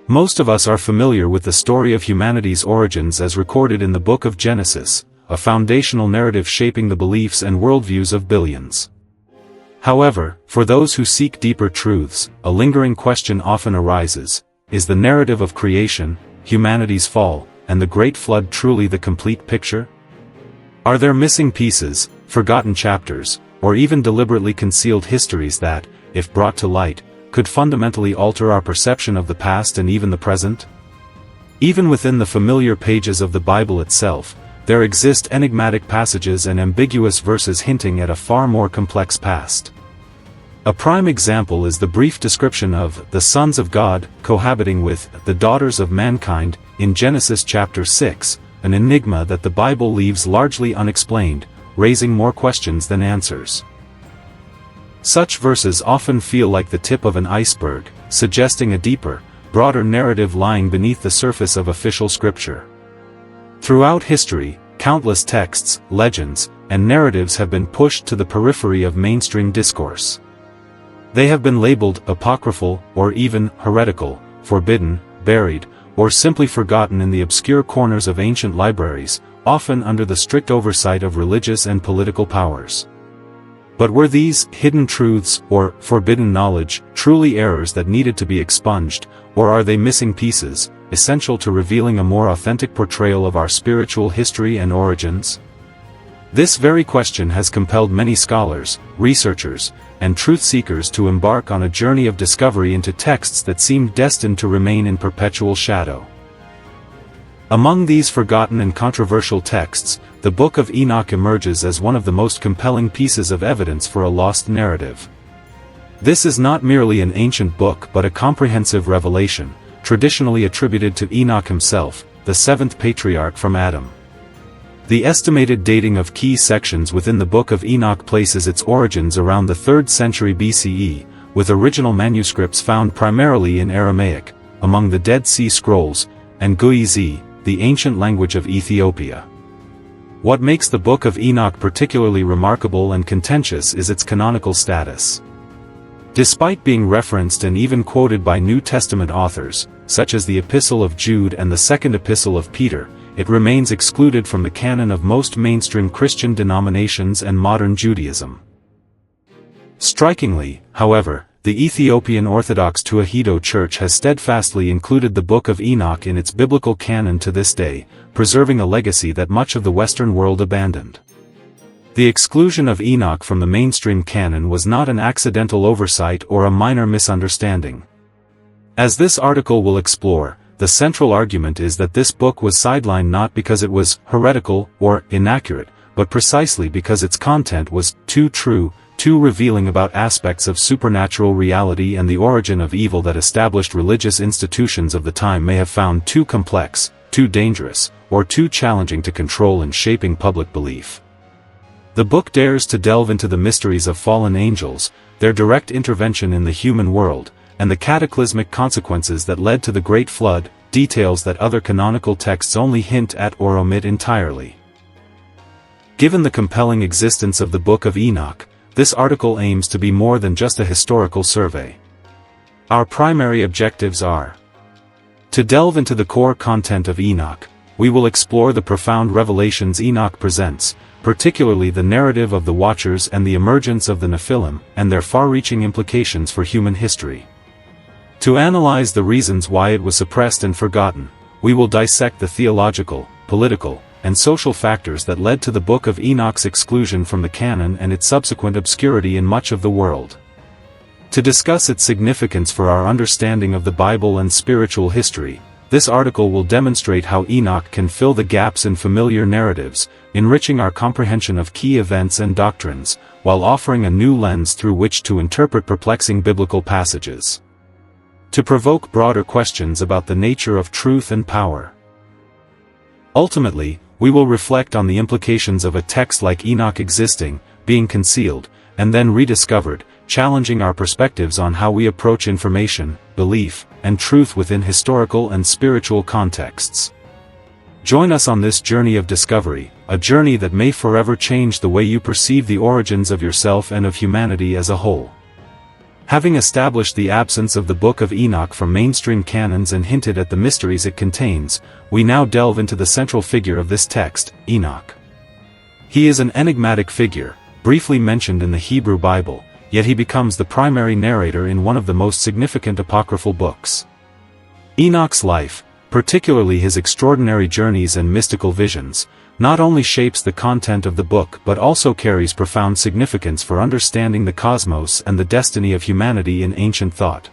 Most of us are familiar with the story of humanity's origins as recorded in the Book of Genesis, a foundational narrative shaping the beliefs and worldviews of billions. However, for those who seek deeper truths, a lingering question often arises: is the narrative of creation, humanity's fall, and the Great Flood truly the complete picture? Are there missing pieces, forgotten chapters, or even deliberately concealed histories that, if brought to light, could fundamentally alter our perception of the past and even the present? Even within the familiar pages of the Bible itself, there exist enigmatic passages and ambiguous verses hinting at a far more complex past. A prime example is the brief description of the sons of God cohabiting with the daughters of mankind in Genesis chapter 6, an enigma that the Bible leaves largely unexplained, raising more questions than answers. Such verses often feel like the tip of an iceberg, suggesting a deeper, broader narrative lying beneath the surface of official scripture. Throughout history, countless texts, legends, and narratives have been pushed to the periphery of mainstream discourse. They have been labeled apocryphal, or even heretical, forbidden, buried, or simply forgotten in the obscure corners of ancient libraries, often under the strict oversight of religious and political powers. But were these hidden truths, or forbidden knowledge, truly errors that needed to be expunged, or are they missing pieces, essential to revealing a more authentic portrayal of our spiritual history and origins? This very question has compelled many scholars, researchers, and truth-seekers to embark on a journey of discovery into texts that seemed destined to remain in perpetual shadow. Among these forgotten and controversial texts, the Book of Enoch emerges as one of the most compelling pieces of evidence for a lost narrative. This is not merely an ancient book but a comprehensive revelation, traditionally attributed to Enoch himself, the seventh patriarch from Adam. The estimated dating of key sections within the Book of Enoch places its origins around the 3rd century BCE, with original manuscripts found primarily in Aramaic, among the Dead Sea Scrolls, and Guizi, the ancient language of Ethiopia. What makes the Book of Enoch particularly remarkable and contentious is its canonical status. Despite being referenced and even quoted by New Testament authors, such as the Epistle of Jude and the Second Epistle of Peter, it remains excluded from the canon of most mainstream Christian denominations and modern Judaism. Strikingly, however, the Ethiopian Orthodox Tewahedo Church has steadfastly included the Book of Enoch in its biblical canon to this day, preserving a legacy that much of the Western world abandoned. The exclusion of Enoch from the mainstream canon was not an accidental oversight or a minor misunderstanding. As this article will explore, the central argument is that this book was sidelined not because it was heretical or inaccurate, but precisely because its content was too true, too revealing about aspects of supernatural reality and the origin of evil that established religious institutions of the time may have found too complex, too dangerous, or too challenging to control in shaping public belief. The book dares to delve into the mysteries of fallen angels, their direct intervention in the human world, and the cataclysmic consequences that led to the Great Flood, details that other canonical texts only hint at or omit entirely. Given the compelling existence of the Book of Enoch, this article aims to be more than just a historical survey. Our primary objectives are: to delve into the core content of Enoch, we will explore the profound revelations Enoch presents, particularly the narrative of the Watchers and the emergence of the Nephilim, and their far-reaching implications for human history. To analyze the reasons why it was suppressed and forgotten, we will dissect the theological, political, and social factors that led to the Book of Enoch's exclusion from the canon and its subsequent obscurity in much of the world. To discuss its significance for our understanding of the Bible and spiritual history, this article will demonstrate how Enoch can fill the gaps in familiar narratives, enriching our comprehension of key events and doctrines, while offering a new lens through which to interpret perplexing biblical passages. To provoke broader questions about the nature of truth and power. Ultimately, we will reflect on the implications of a text like Enoch existing, being concealed, and then rediscovered, challenging our perspectives on how we approach information, belief, and truth within historical and spiritual contexts. Join us on this journey of discovery, a journey that may forever change the way you perceive the origins of yourself and of humanity as a whole. Having established the absence of the Book of Enoch from mainstream canons and hinted at the mysteries it contains, we now delve into the central figure of this text, Enoch. He is an enigmatic figure, briefly mentioned in the Hebrew Bible, yet he becomes the primary narrator in one of the most significant apocryphal books. Enoch's life, particularly his extraordinary journeys and mystical visions, not only shapes the content of the book but also carries profound significance for understanding the cosmos and the destiny of humanity in ancient thought.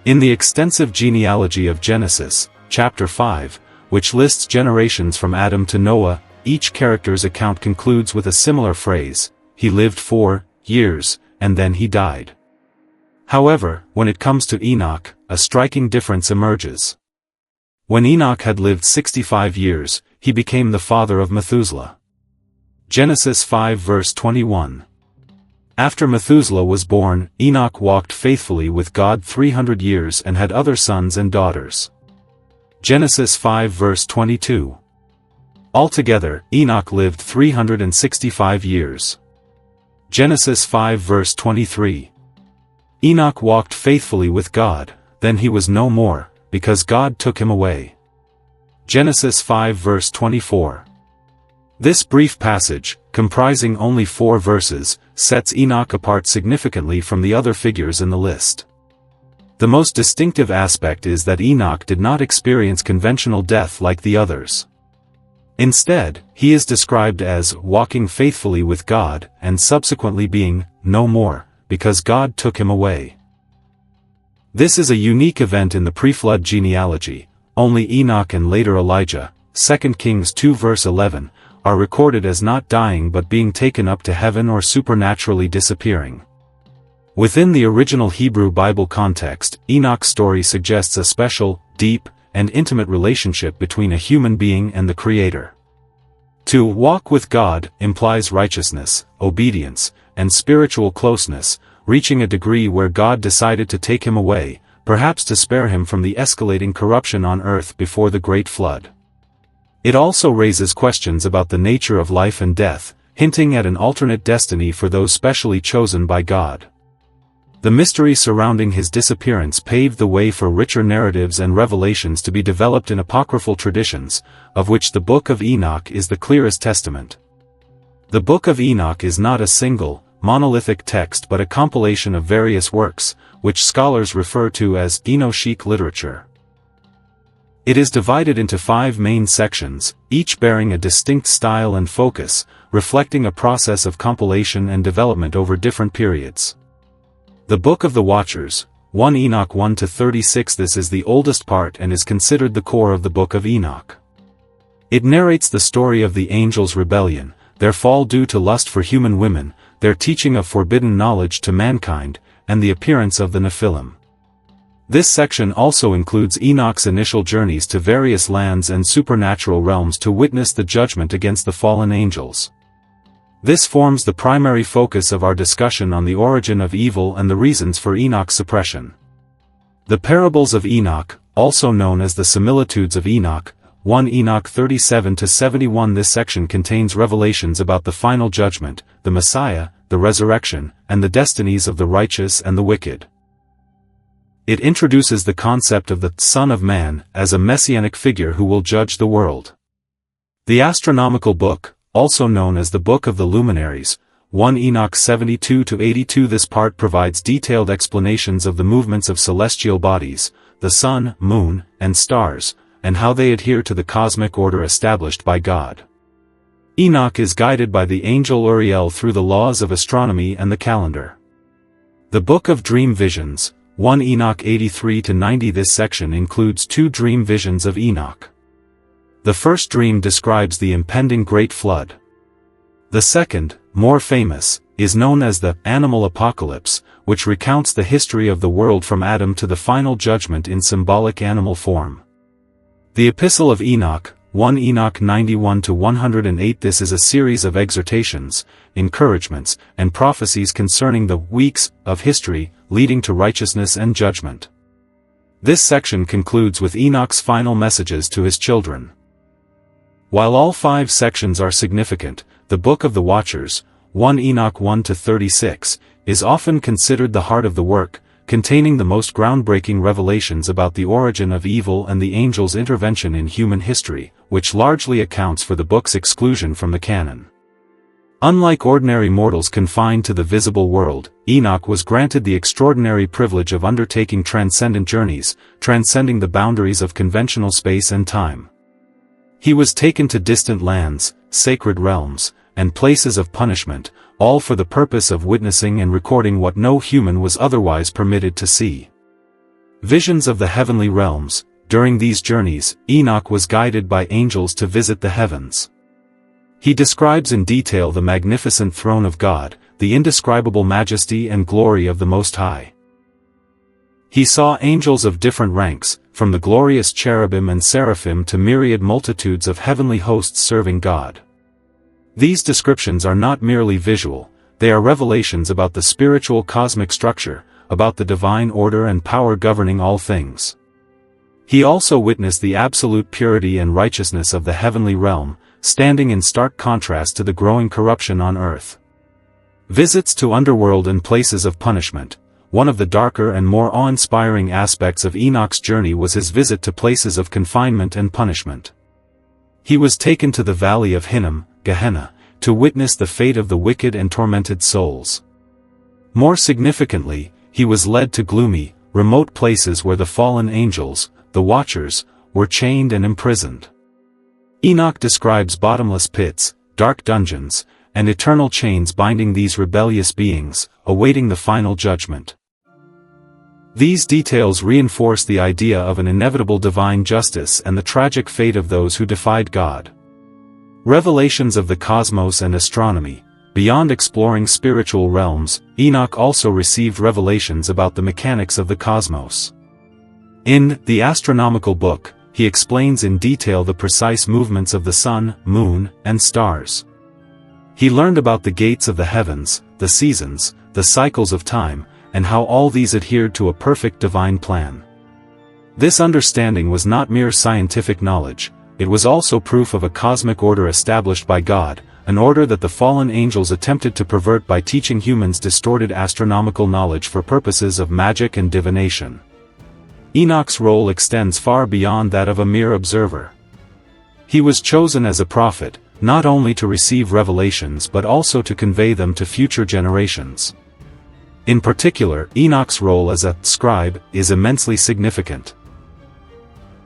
In the extensive genealogy of Genesis, chapter 5, which lists generations from Adam to Noah, each character's account concludes with a similar phrase: he lived 4 years, and then he died. However, when it comes to Enoch, a striking difference emerges. When Enoch had lived 65 years, he became the father of Methuselah. Genesis 5 verse 21. After Methuselah was born, Enoch walked faithfully with God 300 years and had other sons and daughters. Genesis 5 verse 22. Altogether, Enoch lived 365 years. Genesis 5 verse 23. Enoch walked faithfully with God, then he was no more, because God took him away. Genesis 5 verse 24. This brief passage, comprising only 4 verses, sets Enoch apart significantly from the other figures in the list. The most distinctive aspect is that Enoch did not experience conventional death like the others. Instead, he is described as walking faithfully with God and subsequently being no more, because God took him away. This is a unique event in the pre-flood genealogy. Only Enoch and later Elijah, 2 Kings 2 verse 11, are recorded as not dying but being taken up to heaven or supernaturally disappearing. Within the original Hebrew Bible context, Enoch's story suggests a special, deep, and intimate relationship between a human being and the Creator. To walk with God implies righteousness, obedience, and spiritual closeness, reaching a degree where God decided to take him away, perhaps to spare him from the escalating corruption on earth before the Great Flood. It also raises questions about the nature of life and death, hinting at an alternate destiny for those specially chosen by God. The mystery surrounding his disappearance paved the way for richer narratives and revelations to be developed in apocryphal traditions, of which the Book of Enoch is the clearest testament. The Book of Enoch is not a single, monolithic text but a compilation of various works, which scholars refer to as Enochic literature. It is divided into 5 main sections, each bearing a distinct style and focus, reflecting a process of compilation and development over different periods. The Book of the Watchers, 1 Enoch 1-36. This is the oldest part and is considered the core of the Book of Enoch. It narrates the story of the angels' rebellion, their fall due to lust for human women, their teaching of forbidden knowledge to mankind, and the appearance of the Nephilim. This section also includes Enoch's initial journeys to various lands and supernatural realms to witness the judgment against the fallen angels. This forms the primary focus of our discussion on the origin of evil and the reasons for Enoch's suppression. The Parables of Enoch, also known as the Similitudes of Enoch, 1 Enoch 37-71. This section contains revelations about the final judgment, the Messiah, the resurrection, and the destinies of the righteous and the wicked. It introduces the concept of the Son of Man as a messianic figure who will judge the world. The astronomical book, also known as the Book of the Luminaries, 1 Enoch 72-82. This part provides detailed explanations of the movements of celestial bodies, the sun, moon, and stars, and how they adhere to the cosmic order established by God. Enoch is guided by the angel Uriel through the laws of astronomy and the calendar. The Book of Dream Visions, 1 Enoch 83-90. This section includes 2 dream visions of Enoch. The first dream describes the impending Great Flood. The second, more famous, is known as the Animal Apocalypse, which recounts the history of the world from Adam to the final judgment in symbolic animal form. The Epistle of Enoch, 1 Enoch 91-108. This is a series of exhortations, encouragements, and prophecies concerning the weeks of history, leading to righteousness and judgment. This section concludes with Enoch's final messages to his children. While all 5 sections are significant, the Book of the Watchers, 1 Enoch 1-36, is often considered the heart of the work, containing the most groundbreaking revelations about the origin of evil and the angel's intervention in human history, which largely accounts for the book's exclusion from the canon. Unlike ordinary mortals confined to the visible world, Enoch was granted the extraordinary privilege of undertaking transcendent journeys, transcending the boundaries of conventional space and time. He was taken to distant lands, sacred realms, and places of punishment, all for the purpose of witnessing and recording what no human was otherwise permitted to see. Visions of the heavenly realms. During these journeys, Enoch was guided by angels to visit the heavens. He describes in detail the magnificent throne of God, the indescribable majesty and glory of the Most High. He saw angels of different ranks, from the glorious cherubim and seraphim to myriad multitudes of heavenly hosts serving God. These descriptions are not merely visual, they are revelations about the spiritual cosmic structure, about the divine order and power governing all things. He also witnessed the absolute purity and righteousness of the heavenly realm, standing in stark contrast to the growing corruption on earth. Visits to underworld and places of punishment. One of the darker and more awe-inspiring aspects of Enoch's journey was his visit to places of confinement and punishment. He was taken to the valley of Hinnom, Gehenna, to witness the fate of the wicked and tormented souls. More significantly, he was led to gloomy, remote places where the fallen angels, the Watchers, were chained and imprisoned. Enoch describes bottomless pits, dark dungeons, and eternal chains binding these rebellious beings, awaiting the final judgment. These details reinforce the idea of an inevitable divine justice and the tragic fate of those who defied God. Revelations of the cosmos and astronomy. Beyond exploring spiritual realms, Enoch also received revelations about the mechanics of the cosmos. In the astronomical book, he explains in detail the precise movements of the sun, moon, and stars. He learned about the gates of the heavens, the seasons, the cycles of time, and how all these adhered to a perfect divine plan. This understanding was not mere scientific knowledge, it was also proof of a cosmic order established by God, an order that the fallen angels attempted to pervert by teaching humans distorted astronomical knowledge for purposes of magic and divination. Enoch's role extends far beyond that of a mere observer. He was chosen as a prophet, not only to receive revelations but also to convey them to future generations. In particular, Enoch's role as a scribe is immensely significant.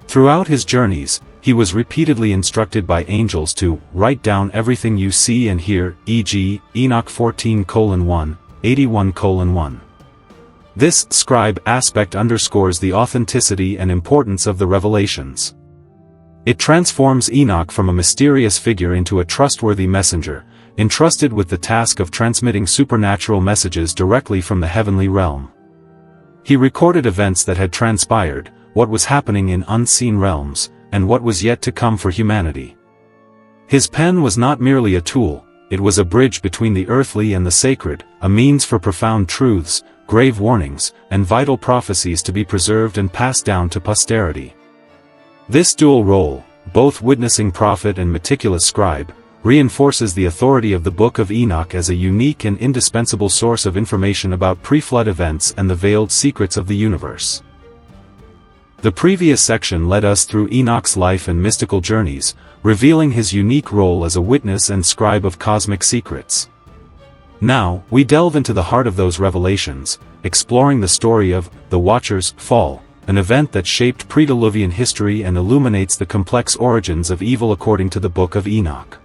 Throughout his journeys, he was repeatedly instructed by angels to write down everything you see and hear, e.g., Enoch 14:1, 81:1. This scribe aspect underscores the authenticity and importance of the revelations. It transforms Enoch from a mysterious figure into a trustworthy messenger, entrusted with the task of transmitting supernatural messages directly from the heavenly realm. He recorded events that had transpired, what was happening in unseen realms, and what was yet to come for humanity. His pen was not merely a tool, it was a bridge between the earthly and the sacred, a means for profound truths, grave warnings, and vital prophecies to be preserved and passed down to posterity. This dual role, both witnessing prophet and meticulous scribe, reinforces the authority of the Book of Enoch as a unique and indispensable source of information about pre-flood events and the veiled secrets of the universe. The previous section led us through Enoch's life and mystical journeys, revealing his unique role as a witness and scribe of cosmic secrets. Now, we delve into the heart of those revelations, exploring the story of the Watchers' fall, an event that shaped pre-Diluvian history and illuminates the complex origins of evil according to the Book of Enoch.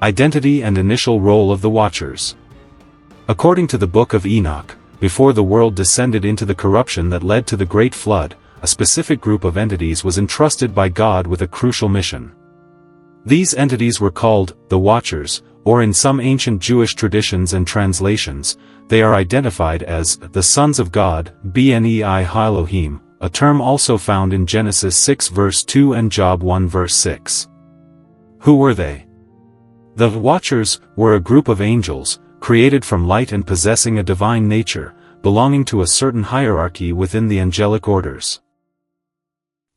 Identity and initial role of the Watchers. According to the Book of Enoch, before the world descended into the corruption that led to the Great Flood, a specific group of entities was entrusted by God with a crucial mission. These entities were called the Watchers, or in some ancient Jewish traditions and translations, they are identified as the sons of God, Bnei Elohim, a term also found in Genesis 6 verse 2 and Job 1 verse 6. Who were they? The Watchers were a group of angels, created from light and possessing a divine nature, belonging to a certain hierarchy within the angelic orders.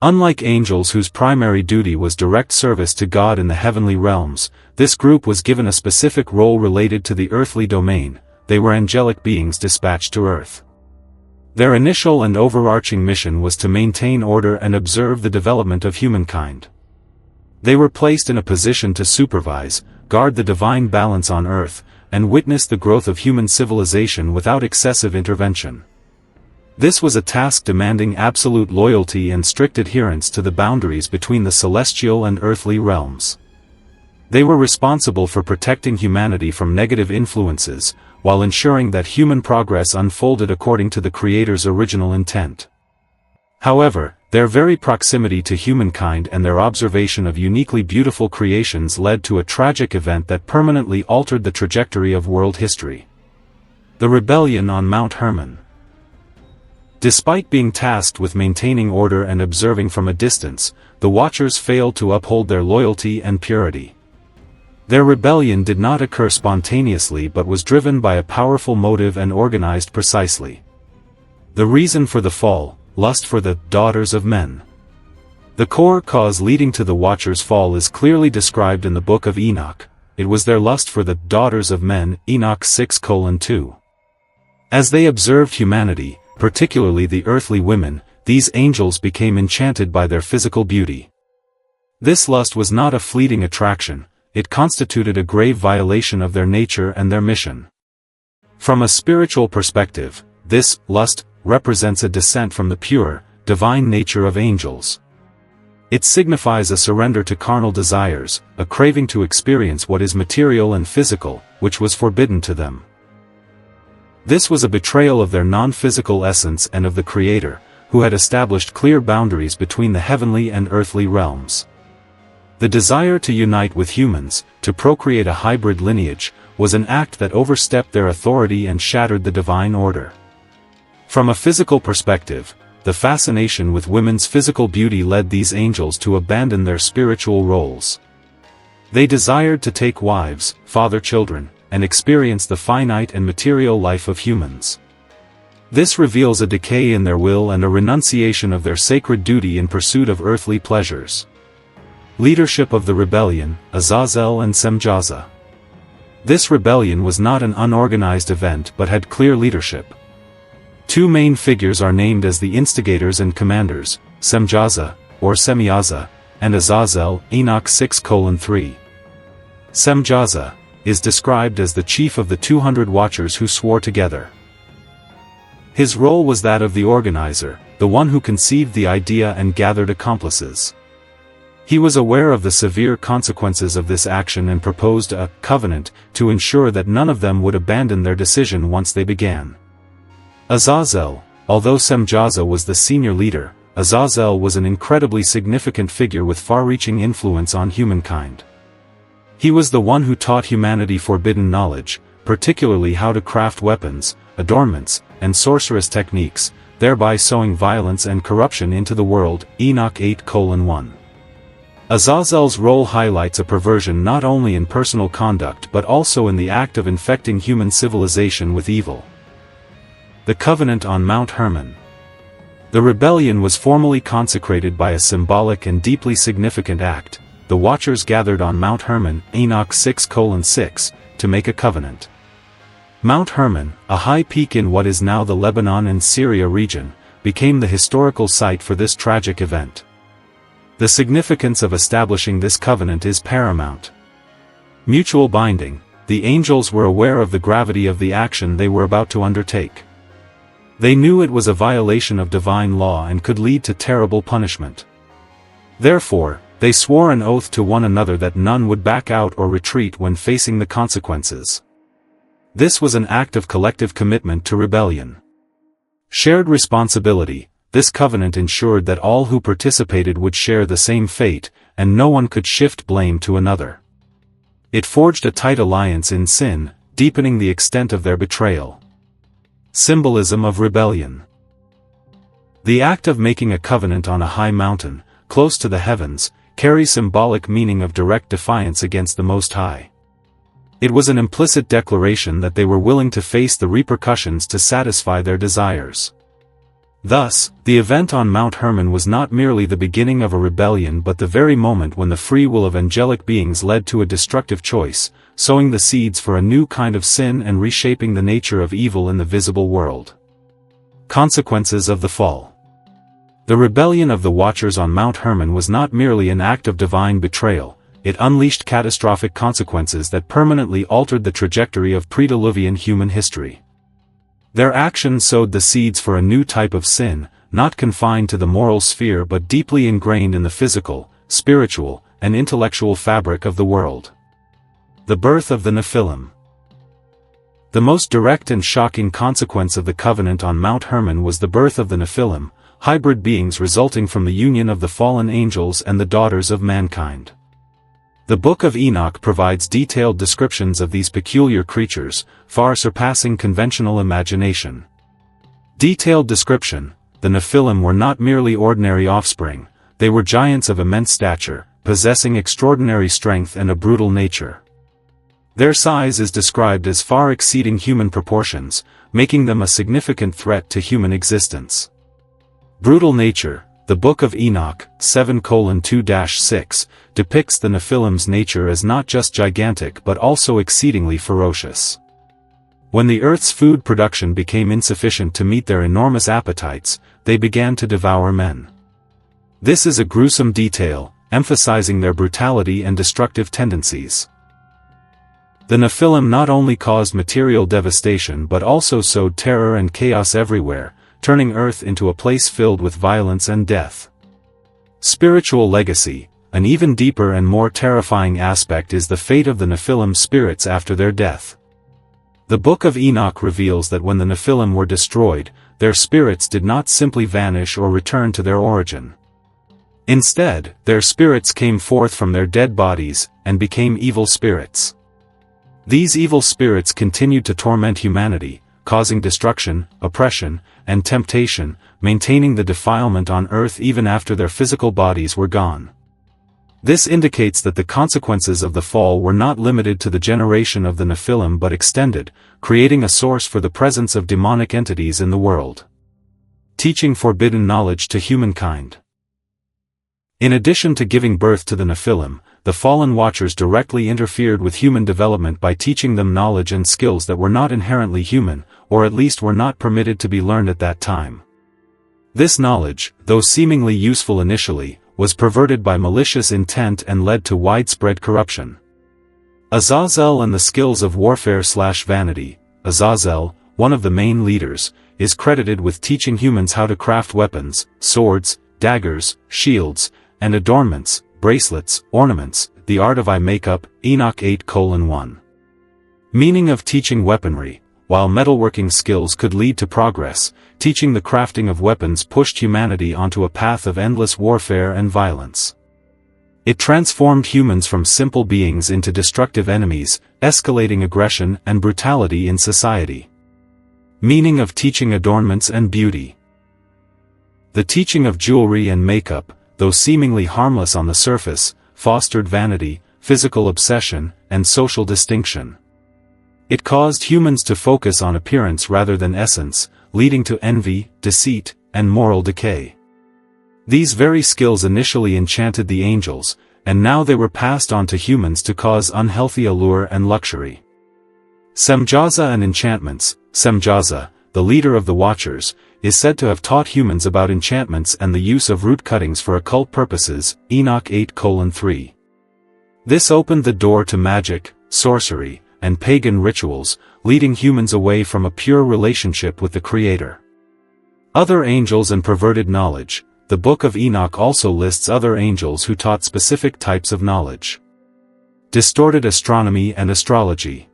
Unlike angels whose primary duty was direct service to God in the heavenly realms, this group was given a specific role related to the earthly domain, they were angelic beings dispatched to Earth. Their initial and overarching mission was to maintain order and observe the development of humankind. They were placed in a position to supervise, guard the divine balance on Earth, and witness the growth of human civilization without excessive intervention. This was a task demanding absolute loyalty and strict adherence to the boundaries between the celestial and earthly realms. They were responsible for protecting humanity from negative influences, while ensuring that human progress unfolded according to the Creator's original intent. However, their very proximity to humankind and their observation of uniquely beautiful creations led to a tragic event that permanently altered the trajectory of world history. The rebellion on Mount Hermon. Despite being tasked with maintaining order and observing from a distance, the Watchers failed to uphold their loyalty and purity. Their rebellion did not occur spontaneously but was driven by a powerful motive and organized precisely. The reason for the fall: lust for the daughters of men. The core cause leading to the Watchers' fall is clearly described in the Book of Enoch. It was their lust for the daughters of men, Enoch 6:2. As they observed humanity, particularly the earthly women, these angels became enchanted by their physical beauty. This lust was not a fleeting attraction, it constituted a grave violation of their nature and their mission. From a spiritual perspective, this lust represents a descent from the pure, divine nature of angels. It signifies a surrender to carnal desires, a craving to experience what is material and physical, which was forbidden to them. This was a betrayal of their non-physical essence and of the Creator, who had established clear boundaries between the heavenly and earthly realms. The desire to unite with humans, to procreate a hybrid lineage, was an act that overstepped their authority and shattered the divine order. From a physical perspective, the fascination with women's physical beauty led these angels to abandon their spiritual roles. They desired to take wives, father children, and experience the finite and material life of humans. This reveals a decay in their will and a renunciation of their sacred duty in pursuit of earthly pleasures. Leadership of the rebellion: Azazel and Semjaza. This rebellion was not an unorganized event but had clear leadership. Two main figures are named as the instigators and commanders: Semjaza, or Semiaza, and Azazel, Enoch 6:3. Semjaza is described as the chief of the 200 Watchers who swore together. His role was that of the organizer, the one who conceived the idea and gathered accomplices. He was aware of the severe consequences of this action and proposed a covenant to ensure that none of them would abandon their decision once they began. Azazel: although Semjaza was the senior leader, Azazel was an incredibly significant figure with far-reaching influence on humankind. He was the one who taught humanity forbidden knowledge, particularly how to craft weapons, adornments, and sorcerous techniques, thereby sowing violence and corruption into the world. Enoch 8:1. Azazel's role highlights a perversion not only in personal conduct but also in the act of infecting human civilization with evil. The Covenant on Mount Hermon. The rebellion was formally consecrated by a symbolic and deeply significant act. The Watchers gathered on Mount Hermon, Enoch 6:6, to make a covenant. Mount Hermon, a high peak in what is now the Lebanon and Syria region, became the historical site for this tragic event. The significance of establishing this covenant is paramount. Mutual binding: the angels were aware of the gravity of the action they were about to undertake. They knew it was a violation of divine law and could lead to terrible punishment. Therefore, they swore an oath to one another that none would back out or retreat when facing the consequences. This was an act of collective commitment to rebellion. Shared responsibility: this covenant ensured that all who participated would share the same fate, and no one could shift blame to another. It forged a tight alliance in sin, deepening the extent of their betrayal. Symbolism of rebellion. The act of making a covenant on a high mountain, close to the heavens, carries symbolic meaning of direct defiance against the Most High. It was an implicit declaration that they were willing to face the repercussions to satisfy their desires. Thus, the event on Mount Hermon was not merely the beginning of a rebellion but the very moment when the free will of angelic beings led to a destructive choice, sowing the seeds for a new kind of sin and reshaping the nature of evil in the visible world. Consequences of the fall. The rebellion of the Watchers on Mount Hermon was not merely an act of divine betrayal, it unleashed catastrophic consequences that permanently altered the trajectory of pre-Diluvian human history. Their actions sowed the seeds for a new type of sin, not confined to the moral sphere but deeply ingrained in the physical, spiritual, and intellectual fabric of the world. The birth of the Nephilim. The most direct and shocking consequence of the covenant on Mount Hermon was the birth of the Nephilim, hybrid beings resulting from the union of the fallen angels and the daughters of mankind. The Book of Enoch provides detailed descriptions of these peculiar creatures, far surpassing conventional imagination. Detailed description: the Nephilim were not merely ordinary offspring, they were giants of immense stature, possessing extraordinary strength and a brutal nature. Their size is described as far exceeding human proportions, making them a significant threat to human existence. Brutal nature. The Book of Enoch, 7:2-6, depicts the Nephilim's nature as not just gigantic but also exceedingly ferocious. When the earth's food production became insufficient to meet their enormous appetites, they began to devour men. This is a gruesome detail, emphasizing their brutality and destructive tendencies. The Nephilim not only caused material devastation but also sowed terror and chaos everywhere, turning Earth into a place filled with violence and death. Spiritual legacy. An even deeper and more terrifying aspect is the fate of the Nephilim spirits after their death. The Book of Enoch reveals that when the Nephilim were destroyed, their spirits did not simply vanish or return to their origin. Instead, their spirits came forth from their dead bodies, and became evil spirits. These evil spirits continued to torment humanity, causing destruction, oppression, and temptation, maintaining the defilement on earth even after their physical bodies were gone. This indicates that the consequences of the fall were not limited to the generation of the Nephilim but extended, creating a source for the presence of demonic entities in the world. Teaching forbidden knowledge to humankind. In addition to giving birth to the Nephilim, the fallen Watchers directly interfered with human development by teaching them knowledge and skills that were not inherently human, or at least were not permitted to be learned at that time. This knowledge, though seemingly useful initially, was perverted by malicious intent and led to widespread corruption. Azazel and the skills of warfare/vanity. Azazel, one of the main leaders, is credited with teaching humans how to craft weapons, swords, daggers, shields, and adornments, bracelets, ornaments, the art of eye makeup. Enoch 8:1. Meaning of teaching weaponry. While metalworking skills could lead to progress, teaching the crafting of weapons pushed humanity onto a path of endless warfare and violence. It transformed humans from simple beings into destructive enemies, escalating aggression and brutality in society. Meaning of teaching adornments and beauty. The teaching of jewelry and makeup, though seemingly harmless on the surface, fostered vanity, physical obsession, and social distinction. It caused humans to focus on appearance rather than essence, leading to envy, deceit, and moral decay. These very skills initially enchanted the angels, and now they were passed on to humans to cause unhealthy allure and luxury. Semjaza and enchantments. Semjaza, the leader of the Watchers, is said to have taught humans about enchantments and the use of root cuttings for occult purposes. Enoch 8:3. This opened the door to magic, sorcery, and pagan rituals, leading humans away from a pure relationship with the Creator. Other angels and perverted knowledge. The Book of Enoch also lists other angels who taught specific types of knowledge. Distorted astronomy and astrology.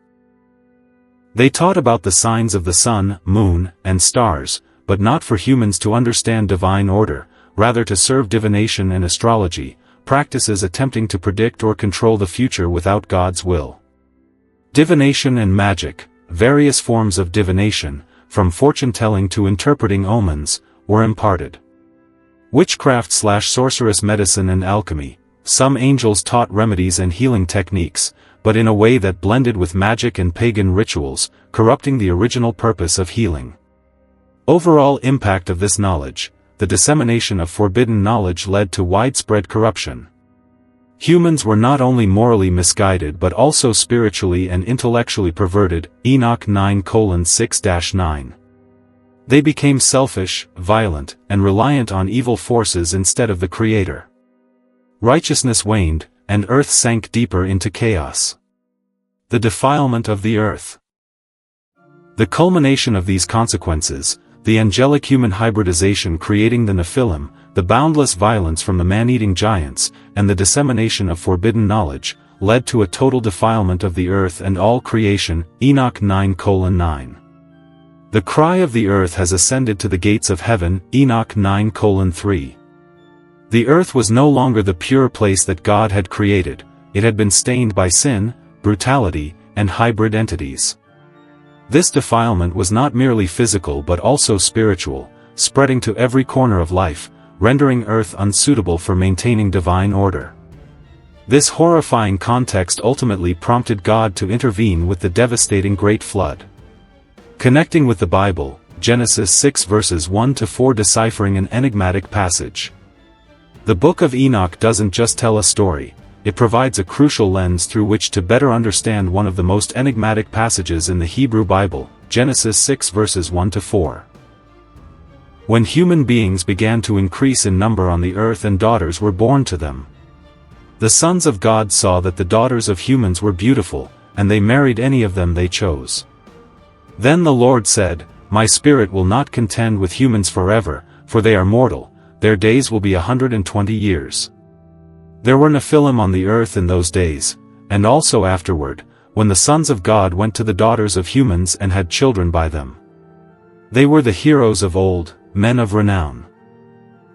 They taught about the signs of the sun, moon, and stars, but not for humans to understand divine order, rather to serve divination and astrology, practices attempting to predict or control the future without God's will. Divination and magic. Various forms of divination, from fortune-telling to interpreting omens, were imparted. Witchcraft/sorceress medicine and alchemy. Some angels taught remedies and healing techniques, but in a way that blended with magic and pagan rituals, corrupting the original purpose of healing. Overall impact of this knowledge: the dissemination of forbidden knowledge led to widespread corruption. Humans were not only morally misguided but also spiritually and intellectually perverted. Enoch 9:6-9. They became selfish, violent, and reliant on evil forces instead of the Creator. Righteousness waned, and earth sank deeper into chaos. The defilement of the earth. The culmination of these consequences, the angelic-human hybridization creating the Nephilim, the boundless violence from the man-eating giants, and the dissemination of forbidden knowledge, led to a total defilement of the earth and all creation. Enoch 9:9. The cry of the earth has ascended to the gates of heaven. Enoch 9:3. The earth was no longer the pure place that God had created. It had been stained by sin, brutality, and hybrid entities. This defilement was not merely physical but also spiritual, spreading to every corner of life, rendering earth unsuitable for maintaining divine order. This horrifying context ultimately prompted God to intervene with the devastating Great Flood. Connecting with the Bible, Genesis 6 verses 1-4, deciphering an enigmatic passage. The Book of Enoch doesn't just tell a story, it provides a crucial lens through which to better understand one of the most enigmatic passages in the Hebrew Bible, Genesis 6 verses 1-4. When human beings began to increase in number on the earth and daughters were born to them, the sons of God saw that the daughters of humans were beautiful, and they married any of them they chose. Then the Lord said, "My spirit will not contend with humans forever, for they are mortal, their days will be 120 years. There were Nephilim on the earth in those days, and also afterward, when the sons of God went to the daughters of humans and had children by them. They were the heroes of old, men of renown."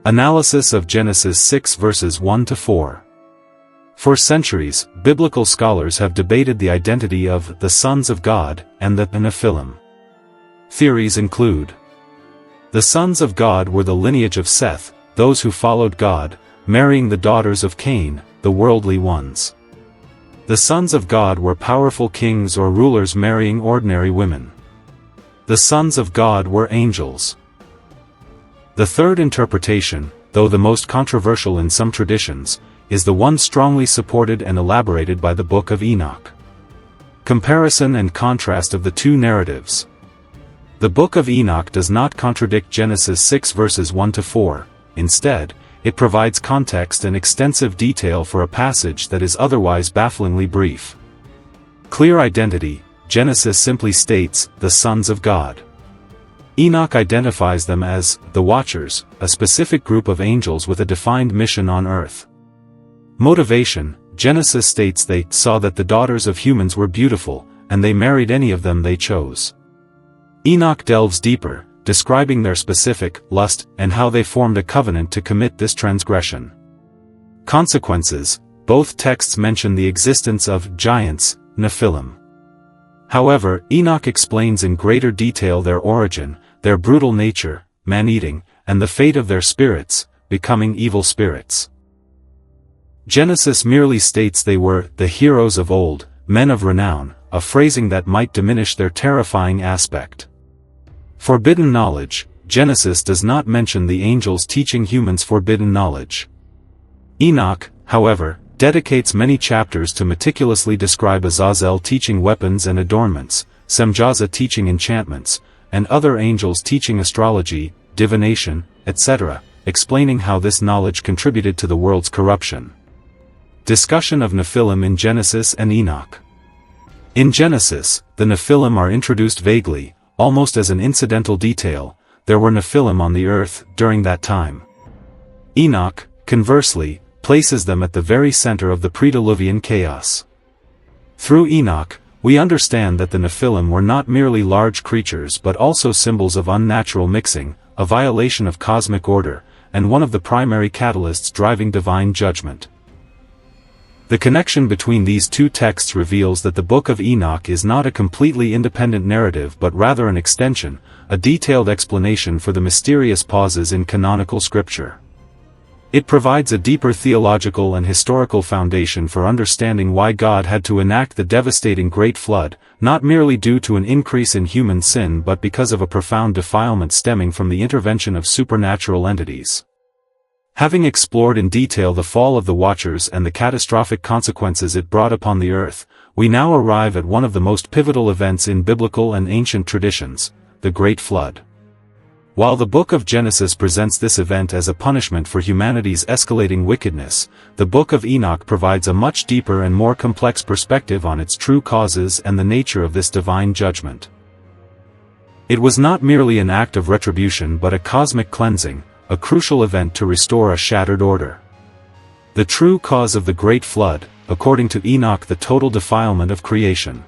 Analysis of Genesis 6 verses 1-4. For centuries, biblical scholars have debated the identity of the sons of God and the Nephilim. Theories include: the sons of God were the lineage of Seth, those who followed God, marrying the daughters of Cain, the worldly ones. The sons of God were powerful kings or rulers marrying ordinary women. The sons of God were angels. The third interpretation, though the most controversial in some traditions, is the one strongly supported and elaborated by the Book of Enoch. Comparison and contrast of the two narratives. The Book of Enoch does not contradict Genesis 6 verses 1-4, instead, it provides context and extensive detail for a passage that is otherwise bafflingly brief. Clear identity: Genesis simply states, "the sons of God." Enoch identifies them as the Watchers, a specific group of angels with a defined mission on earth. Motivation: Genesis states they saw that the daughters of humans were beautiful, and they married any of them they chose. Enoch delves deeper, describing their specific lust and how they formed a covenant to commit this transgression. Consequences: both texts mention the existence of giants, Nephilim. However, Enoch explains in greater detail their origin, their brutal nature, man-eating, and the fate of their spirits, becoming evil spirits. Genesis merely states they were the heroes of old, men of renown, a phrasing that might diminish their terrifying aspect. Forbidden knowledge: Genesis does not mention the angels teaching humans forbidden knowledge. Enoch, however, dedicates many chapters to meticulously describe Azazel teaching weapons and adornments, Semjaza teaching enchantments, and other angels teaching astrology, divination, etc., explaining how this knowledge contributed to the world's corruption. Discussion of Nephilim in Genesis and Enoch. In Genesis, the Nephilim are introduced vaguely, almost as an incidental detail. There were Nephilim on the earth during that time. Enoch, conversely, places them at the very center of the pre-Diluvian chaos. Through Enoch, we understand that the Nephilim were not merely large creatures but also symbols of unnatural mixing, a violation of cosmic order, and one of the primary catalysts driving divine judgment. The connection between these two texts reveals that the Book of Enoch is not a completely independent narrative but rather an extension, a detailed explanation for the mysterious pauses in canonical scripture. It provides a deeper theological and historical foundation for understanding why God had to enact the devastating Great Flood, not merely due to an increase in human sin but because of a profound defilement stemming from the intervention of supernatural entities. Having explored in detail the fall of the Watchers and the catastrophic consequences it brought upon the earth, we now arrive at one of the most pivotal events in biblical and ancient traditions, the Great Flood. While the Book of Genesis presents this event as a punishment for humanity's escalating wickedness, the Book of Enoch provides a much deeper and more complex perspective on its true causes and the nature of this divine judgment. It was not merely an act of retribution but a cosmic cleansing, a crucial event to restore a shattered order. The true cause of the Great Flood, according to Enoch, the total defilement of creation.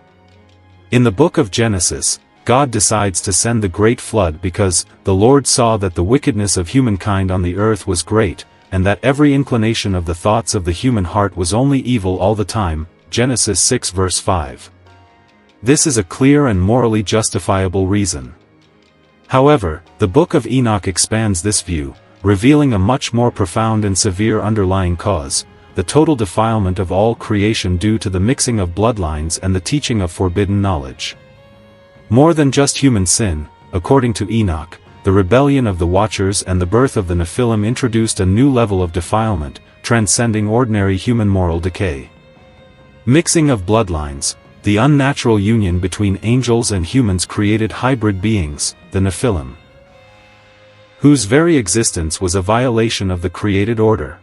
In the Book of Genesis, God decides to send the Great Flood because the Lord saw that the wickedness of humankind on the earth was great, and that every inclination of the thoughts of the human heart was only evil all the time. Genesis 6 verse 5. This is a clear and morally justifiable reason. However, the Book of Enoch expands this view, revealing a much more profound and severe underlying cause, the total defilement of all creation due to the mixing of bloodlines and the teaching of forbidden knowledge. More than just human sin, according to Enoch, the rebellion of the Watchers and the birth of the Nephilim introduced a new level of defilement, transcending ordinary human moral decay. Mixing of bloodlines, the unnatural union between angels and humans created hybrid beings, the Nephilim, whose very existence was a violation of the created order.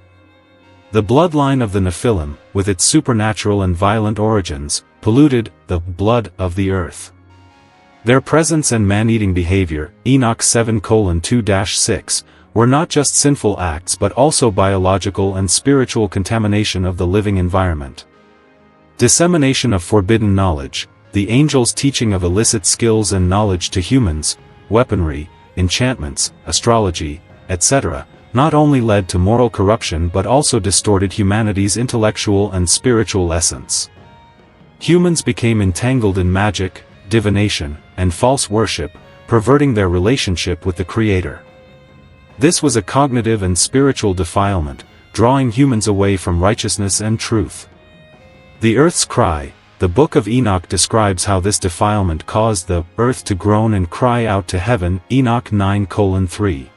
The bloodline of the Nephilim, with its supernatural and violent origins, polluted the blood of the earth. Their presence and man-eating behavior, Enoch 7:2-6, were not just sinful acts but also biological and spiritual contamination of the living environment. Dissemination of forbidden knowledge, the angels' teaching of illicit skills and knowledge to humans, weaponry, enchantments, astrology, etc., not only led to moral corruption but also distorted humanity's intellectual and spiritual essence. Humans became entangled in magic, divination, and false worship, perverting their relationship with the Creator. This was a cognitive and spiritual defilement, drawing humans away from righteousness and truth. The earth's cry, the Book of Enoch describes how this defilement caused the earth to groan and cry out to heaven, Enoch 9:3.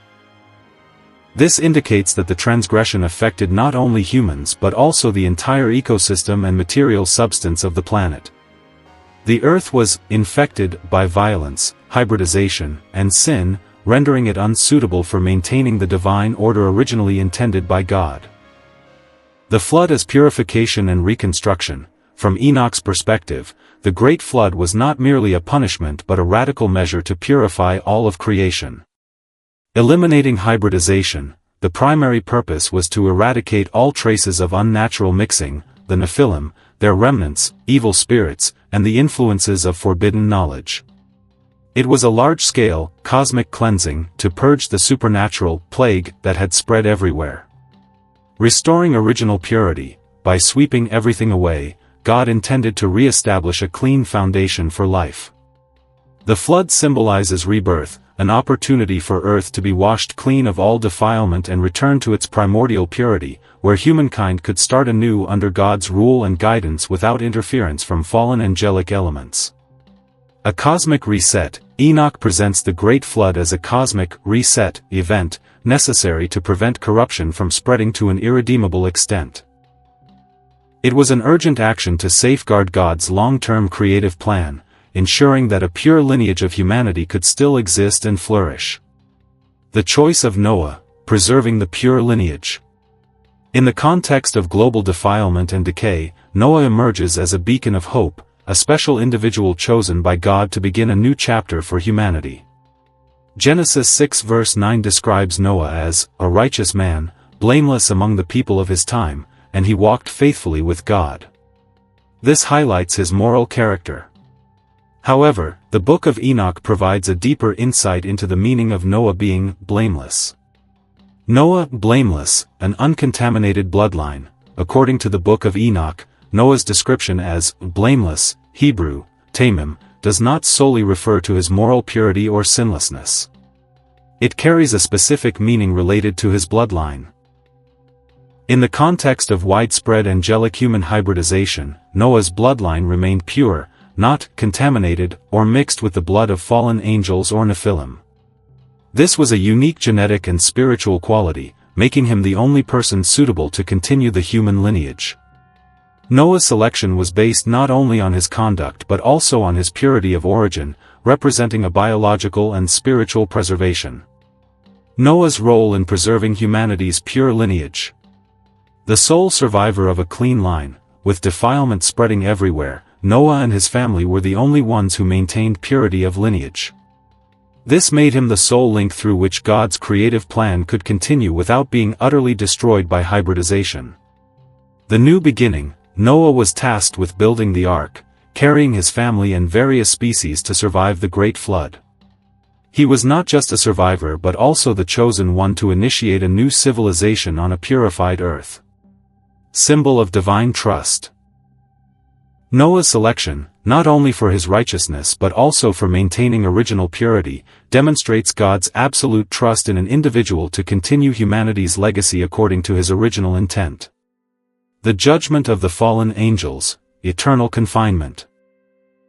This indicates that the transgression affected not only humans but also the entire ecosystem and material substance of the planet. The earth was infected by violence, hybridization, and sin, rendering it unsuitable for maintaining the divine order originally intended by God. The flood as purification and reconstruction. From Enoch's perspective, the Great Flood was not merely a punishment but a radical measure to purify all of creation. Eliminating hybridization, the primary purpose was to eradicate all traces of unnatural mixing, the Nephilim, their remnants, evil spirits, and the influences of forbidden knowledge. It was a large-scale, cosmic cleansing to purge the supernatural plague that had spread everywhere. Restoring original purity, by sweeping everything away, God intended to re-establish a clean foundation for life. The flood symbolizes rebirth, an opportunity for earth to be washed clean of all defilement and return to its primordial purity, where humankind could start anew under God's rule and guidance without interference from fallen angelic elements. A cosmic reset, Enoch presents the Great Flood as a cosmic reset event, necessary to prevent corruption from spreading to an irredeemable extent. It was an urgent action to safeguard God's long-term creative plan, ensuring that a pure lineage of humanity could still exist and flourish. The choice of Noah, preserving the pure lineage. In the context of global defilement and decay, Noah emerges as a beacon of hope, a special individual chosen by God to begin a new chapter for humanity. Genesis 6 verse 9 describes Noah as a righteous man, blameless among the people of his time, and he walked faithfully with God. This highlights his moral character. However, the Book of Enoch provides a deeper insight into the meaning of Noah being blameless. Noah, blameless, an uncontaminated bloodline. According to the Book of Enoch, Noah's description as blameless, Hebrew, tamim, does not solely refer to his moral purity or sinlessness. It carries a specific meaning related to his bloodline. In the context of widespread angelic-human hybridization, Noah's bloodline remained pure, not contaminated or mixed with the blood of fallen angels or Nephilim. This was a unique genetic and spiritual quality, making him the only person suitable to continue the human lineage. Noah's selection was based not only on his conduct but also on his purity of origin, representing a biological and spiritual preservation. Noah's role in preserving humanity's pure lineage. The sole survivor of a clean line, with defilement spreading everywhere, Noah and his family were the only ones who maintained purity of lineage. This made him the sole link through which God's creative plan could continue without being utterly destroyed by hybridization. The new beginning, Noah was tasked with building the ark, carrying his family and various species to survive the great flood. He was not just a survivor but also the chosen one to initiate a new civilization on a purified earth. Symbol of divine trust. Noah's selection, not only for his righteousness but also for maintaining original purity, demonstrates God's absolute trust in an individual to continue humanity's legacy according to his original intent. The judgment of the fallen angels, eternal confinement.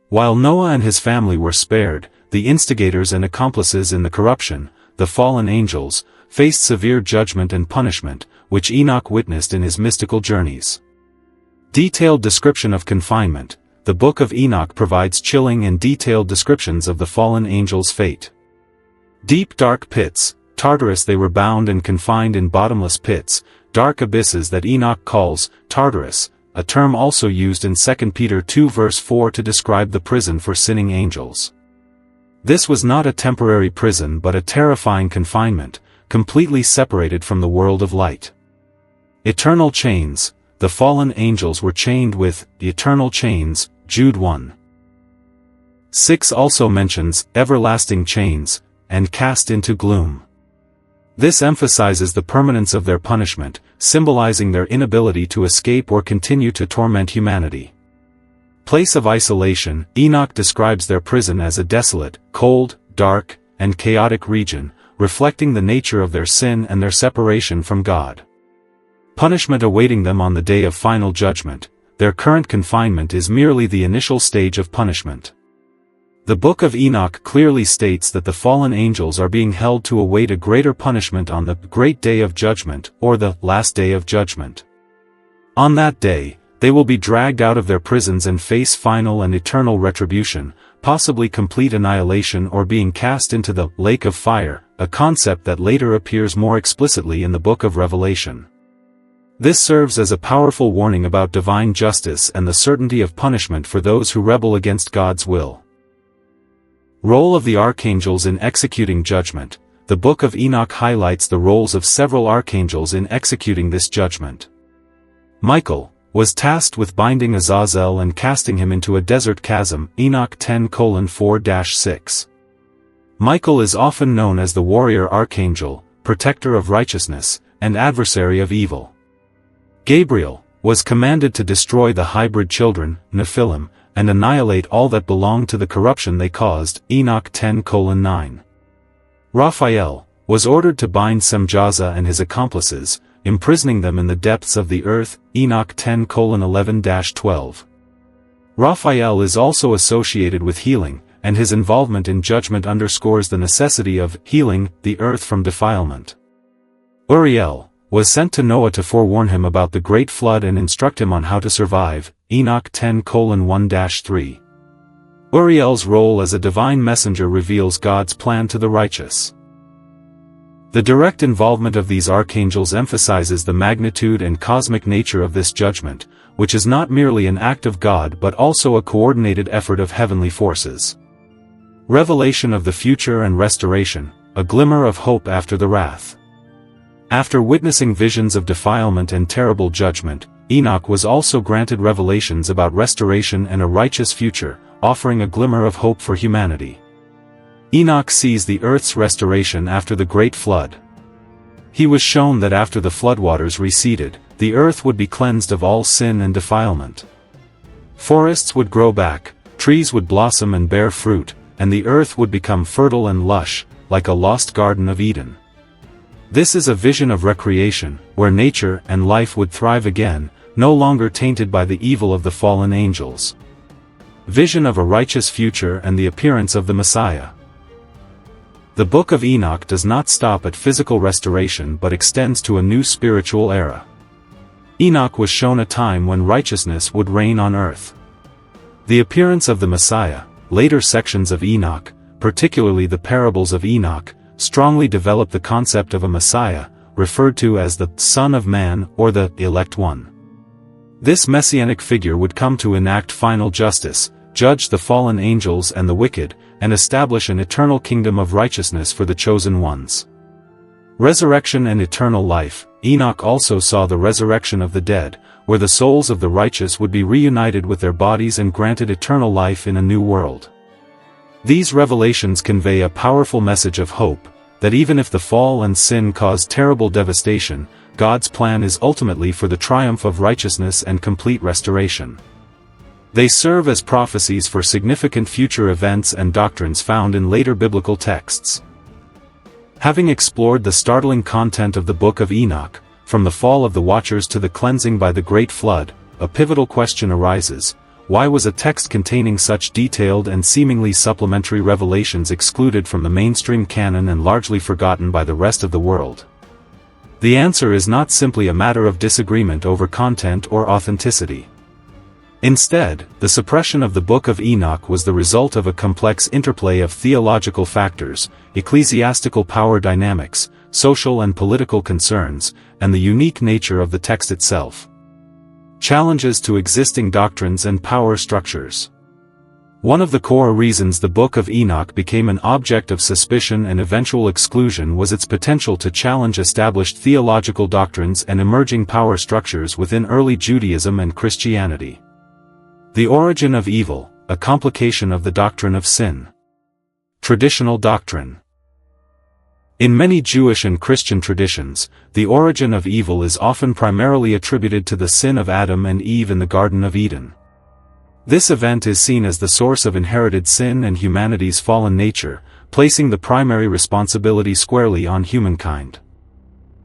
While Noah and his family were spared, the instigators and accomplices in the corruption, the fallen angels, faced severe judgment and punishment, which Enoch witnessed in his mystical journeys. Detailed description of confinement. The Book of Enoch provides chilling and detailed descriptions of the fallen angels' fate. Deep dark pits, Tartarus. They were bound and confined in bottomless pits, dark abysses that Enoch calls Tartarus, a term also used in 2 Peter 2 verse 4 to describe the prison for sinning angels. This was not a temporary prison but a terrifying confinement, completely separated from the world of light. Eternal chains. The fallen angels were chained with the eternal chains, Jude 1:6 also mentions everlasting chains, and cast into gloom. This emphasizes the permanence of their punishment, symbolizing their inability to escape or continue to torment humanity. Place of isolation. Enoch describes their prison as a desolate, cold, dark, and chaotic region, reflecting the nature of their sin and their separation from God. Punishment awaiting them on the day of final judgment. Their current confinement is merely the initial stage of punishment. The Book of Enoch clearly states that the fallen angels are being held to await a greater punishment on the great day of judgment, or the last day of judgment. On that day, they will be dragged out of their prisons and face final and eternal retribution, possibly complete annihilation or being cast into the lake of fire, a concept that later appears more explicitly in the Book of Revelation. This serves as a powerful warning about divine justice and the certainty of punishment for those who rebel against God's will. Role of the archangels in executing judgment. The Book of Enoch highlights the roles of several archangels in executing this judgment. Michael was tasked with binding Azazel and casting him into a desert chasm, Enoch 10:4-6. Michael is often known as the warrior archangel, protector of righteousness, and adversary of evil. Gabriel was commanded to destroy the hybrid children, Nephilim, and annihilate all that belonged to the corruption they caused, Enoch 10:9. Raphael was ordered to bind Semjaza and his accomplices, imprisoning them in the depths of the earth, Enoch 10:11-12. Raphael is also associated with healing, and his involvement in judgment underscores the necessity of healing the earth from defilement. Uriel was sent to Noah to forewarn him about the great flood and instruct him on how to survive, Enoch 10:1-3. Uriel's role as a divine messenger reveals God's plan to the righteous. The direct involvement of these archangels emphasizes the magnitude and cosmic nature of this judgment, which is not merely an act of God but also a coordinated effort of heavenly forces. Revelation of the future and restoration, a glimmer of hope after the wrath. After witnessing visions of defilement and terrible judgment, Enoch was also granted revelations about restoration and a righteous future, offering a glimmer of hope for humanity. Enoch sees the earth's restoration after the great flood. He was shown that after the floodwaters receded, the earth would be cleansed of all sin and defilement. Forests would grow back, trees would blossom and bear fruit, and the earth would become fertile and lush, like a lost Garden of Eden. This is a vision of recreation, where nature and life would thrive again, no longer tainted by the evil of the fallen angels. Vision of a righteous future and the appearance of the Messiah. The Book of Enoch does not stop at physical restoration but extends to a new spiritual era. Enoch was shown a time when righteousness would reign on earth. The appearance of the Messiah, later sections of Enoch, particularly the parables of Enoch, strongly develop the concept of a Messiah, referred to as the Son of Man or the Elect One. This messianic figure would come to enact final justice, judge the fallen angels and the wicked, and establish an eternal kingdom of righteousness for the chosen ones. Resurrection and eternal life. Enoch also saw the resurrection of the dead, where the souls of the righteous would be reunited with their bodies and granted eternal life in a new world. These revelations convey a powerful message of hope, that even if the fall and sin cause terrible devastation, God's plan is ultimately for the triumph of righteousness and complete restoration. They serve as prophecies for significant future events and doctrines found in later biblical texts. Having explored the startling content of the Book of Enoch, from the fall of the Watchers to the cleansing by the Great Flood, a pivotal question arises: why was a text containing such detailed and seemingly supplementary revelations excluded from the mainstream canon and largely forgotten by the rest of the world? The answer is not simply a matter of disagreement over content or authenticity. Instead, the suppression of the Book of Enoch was the result of a complex interplay of theological factors, ecclesiastical power dynamics, social and political concerns, and the unique nature of the text itself. Challenges to existing doctrines and power structures. One of the core reasons the Book of Enoch became an object of suspicion and eventual exclusion was its potential to challenge established theological doctrines and emerging power structures within early Judaism and Christianity. The origin of evil, a complication of the doctrine of sin. Traditional doctrine. In many Jewish and Christian traditions, the origin of evil is often primarily attributed to the sin of Adam and Eve in the Garden of Eden. This event is seen as the source of inherited sin and humanity's fallen nature, placing the primary responsibility squarely on humankind.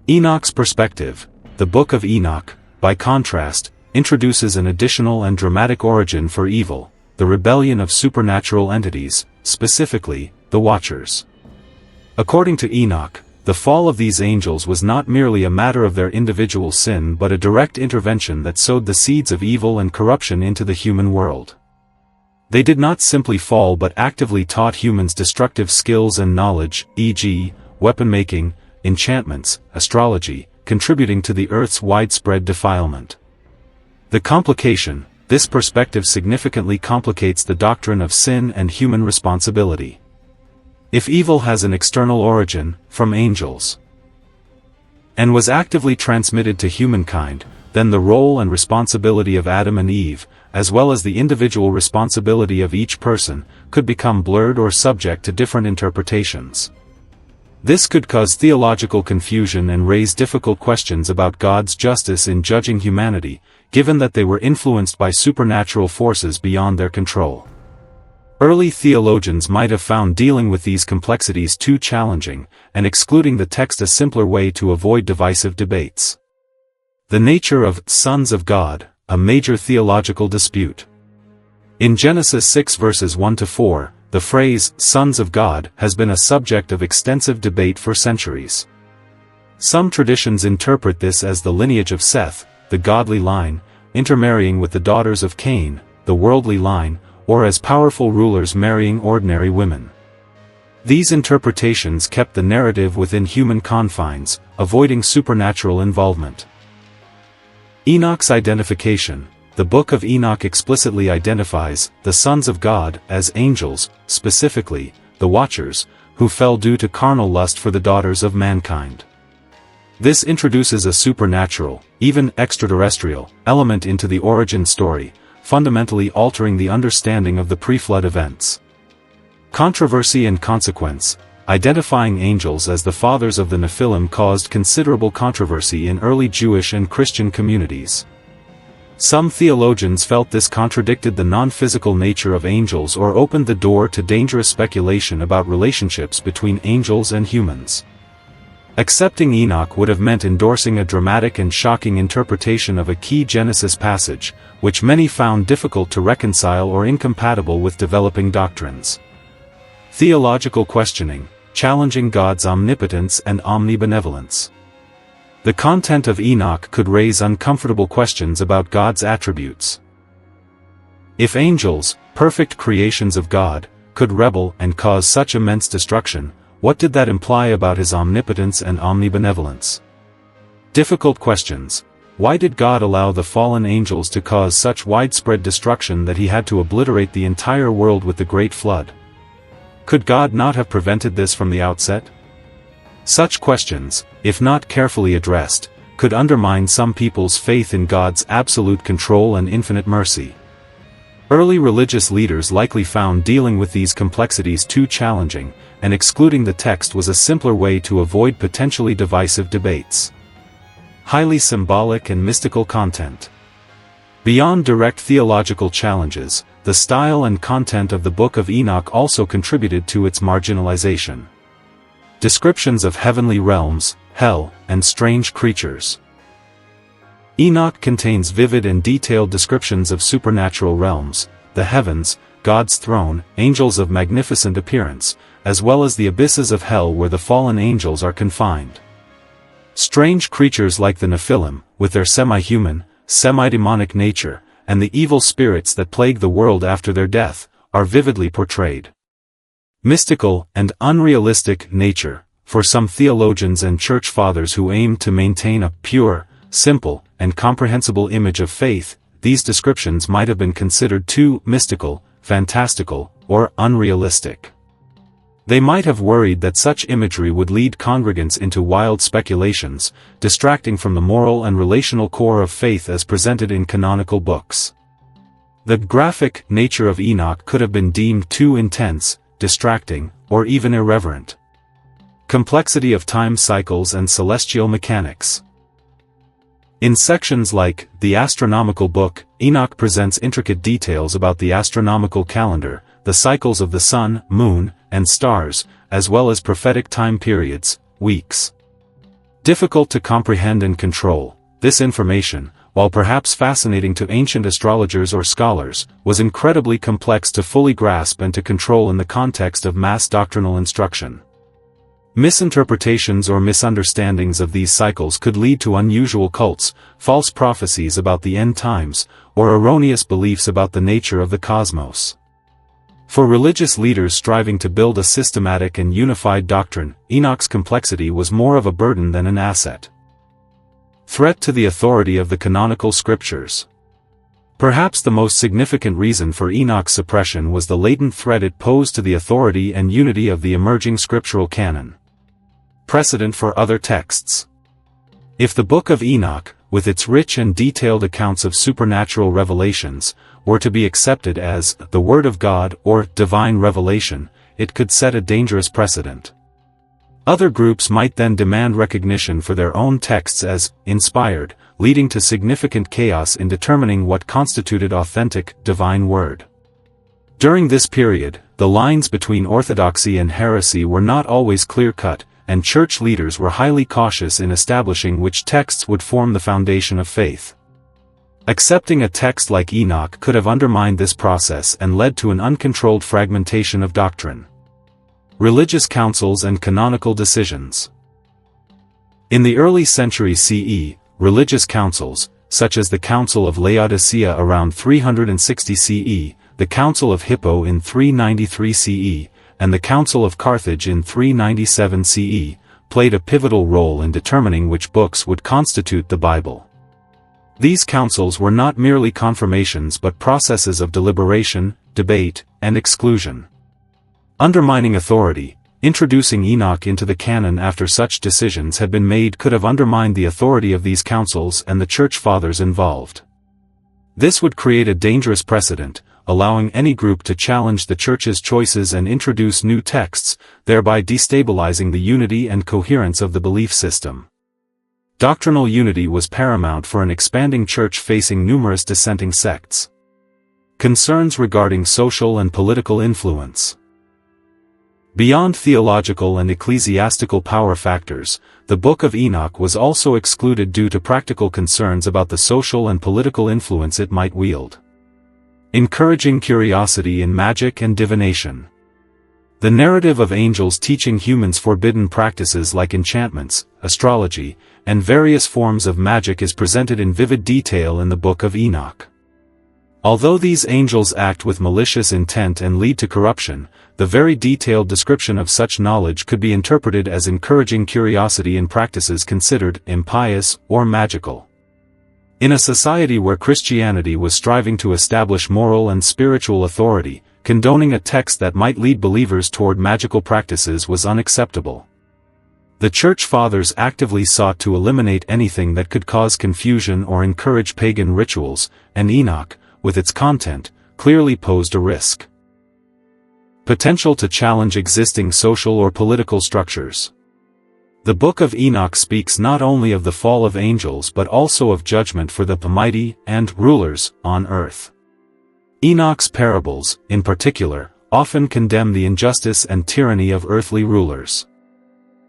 Enoch's perspective. The Book of Enoch, by contrast, introduces an additional and dramatic origin for evil, the rebellion of supernatural entities, specifically, the Watchers. According to Enoch, the fall of these angels was not merely a matter of their individual sin but a direct intervention that sowed the seeds of evil and corruption into the human world. They did not simply fall but actively taught humans destructive skills and knowledge, e.g., weapon-making, enchantments, astrology, contributing to the earth's widespread defilement. The complication. This perspective significantly complicates the doctrine of sin and human responsibility. If evil has an external origin, from angels, and was actively transmitted to humankind, then the role and responsibility of Adam and Eve, as well as the individual responsibility of each person, could become blurred or subject to different interpretations. This could cause theological confusion and raise difficult questions about God's justice in judging humanity, given that they were influenced by supernatural forces beyond their control. Early theologians might have found dealing with these complexities too challenging, and excluding the text a simpler way to avoid divisive debates. The nature of sons of God, a major theological dispute. In Genesis 6 verses 1-4, the phrase, sons of God, has been a subject of extensive debate for centuries. Some traditions interpret this as the lineage of Seth, the godly line, intermarrying with the daughters of Cain, the worldly line, or as powerful rulers marrying ordinary women. These interpretations kept the narrative within human confines, avoiding supernatural involvement. Enoch's identification. The Book of Enoch explicitly identifies the sons of God as angels, specifically, the Watchers, who fell due to carnal lust for the daughters of mankind. This introduces a supernatural, even extraterrestrial, element into the origin story, fundamentally altering the understanding of the pre-flood events. Controversy and consequence. Identifying angels as the fathers of the Nephilim caused considerable controversy in early Jewish and Christian communities. Some theologians felt this contradicted the non-physical nature of angels or opened the door to dangerous speculation about relationships between angels and humans. Accepting Enoch would have meant endorsing a dramatic and shocking interpretation of a key Genesis passage, which many found difficult to reconcile or incompatible with developing doctrines. Theological questioning, challenging God's omnipotence and omnibenevolence. The content of Enoch could raise uncomfortable questions about God's attributes. If angels, perfect creations of God, could rebel and cause such immense destruction, what did that imply about his omnipotence and omnibenevolence? Difficult questions. Why did God allow the fallen angels to cause such widespread destruction that he had to obliterate the entire world with the Great Flood? Could God not have prevented this from the outset? Such questions, if not carefully addressed, could undermine some people's faith in God's absolute control and infinite mercy. Early religious leaders likely found dealing with these complexities too challenging, and excluding the text was a simpler way to avoid potentially divisive debates. Highly symbolic and mystical content. Beyond direct theological challenges, the style and content of the Book of Enoch also contributed to its marginalization. Descriptions of heavenly realms, hell, and strange creatures. Enoch contains vivid and detailed descriptions of supernatural realms, the heavens, God's throne, angels of magnificent appearance, as well as the abysses of hell where the fallen angels are confined. Strange creatures like the Nephilim, with their semi-human, semi-demonic nature, and the evil spirits that plague the world after their death, are vividly portrayed. Mystical and unrealistic nature. For some theologians and church fathers who aimed to maintain a pure, simple, and comprehensible image of faith, these descriptions might have been considered too mystical, fantastical, or unrealistic. They might have worried that such imagery would lead congregants into wild speculations, distracting from the moral and relational core of faith as presented in canonical books. The graphic nature of Enoch could have been deemed too intense, distracting, or even irreverent. Complexity of time cycles and celestial mechanics. In sections like the Astronomical Book, Enoch presents intricate details about the astronomical calendar, the cycles of the sun, moon, and stars, as well as prophetic time periods, weeks. Difficult to comprehend and control, this information, while perhaps fascinating to ancient astrologers or scholars, was incredibly complex to fully grasp and to control in the context of mass doctrinal instruction. Misinterpretations or misunderstandings of these cycles could lead to unusual cults, false prophecies about the end times, or erroneous beliefs about the nature of the cosmos. For religious leaders striving to build a systematic and unified doctrine, Enoch's complexity was more of a burden than an asset. Threat to the authority of the canonical scriptures. Perhaps the most significant reason for Enoch's suppression was the latent threat it posed to the authority and unity of the emerging scriptural canon. Precedent for other texts. If the Book of Enoch, with its rich and detailed accounts of supernatural revelations, were to be accepted as the Word of God or divine revelation, it could set a dangerous precedent. Other groups might then demand recognition for their own texts as inspired, leading to significant chaos in determining what constituted authentic, divine word. During this period, the lines between orthodoxy and heresy were not always clear-cut, and church leaders were highly cautious in establishing which texts would form the foundation of faith. Accepting a text like Enoch could have undermined this process and led to an uncontrolled fragmentation of doctrine. Religious councils and canonical decisions. In the early century CE, religious councils, such as the Council of Laodicea around 360 CE, the Council of Hippo in 393 CE, and the Council of Carthage in 397 CE, played a pivotal role in determining which books would constitute the Bible. These councils were not merely confirmations but processes of deliberation, debate, and exclusion. Undermining authority, introducing Enoch into the canon after such decisions had been made could have undermined the authority of these councils and the church fathers involved. This would create a dangerous precedent, allowing any group to challenge the church's choices and introduce new texts, thereby destabilizing the unity and coherence of the belief system. Doctrinal unity was paramount for an expanding church facing numerous dissenting sects. Concerns regarding social and political influence. Beyond theological and ecclesiastical power factors, the Book of Enoch was also excluded due to practical concerns about the social and political influence it might wield. Encouraging curiosity in magic and divination. The narrative of angels teaching humans forbidden practices like enchantments, astrology, and various forms of magic is presented in vivid detail in the Book of Enoch. Although these angels act with malicious intent and lead to corruption, the very detailed description of such knowledge could be interpreted as encouraging curiosity in practices considered impious or magical. In a society where Christianity was striving to establish moral and spiritual authority, condoning a text that might lead believers toward magical practices was unacceptable. The Church Fathers actively sought to eliminate anything that could cause confusion or encourage pagan rituals, and Enoch, with its content, clearly posed a risk. Potential to challenge existing social or political structures. The Book of Enoch speaks not only of the fall of angels but also of judgment for the mighty and rulers on earth. Enoch's parables, in particular, often condemn the injustice and tyranny of earthly rulers.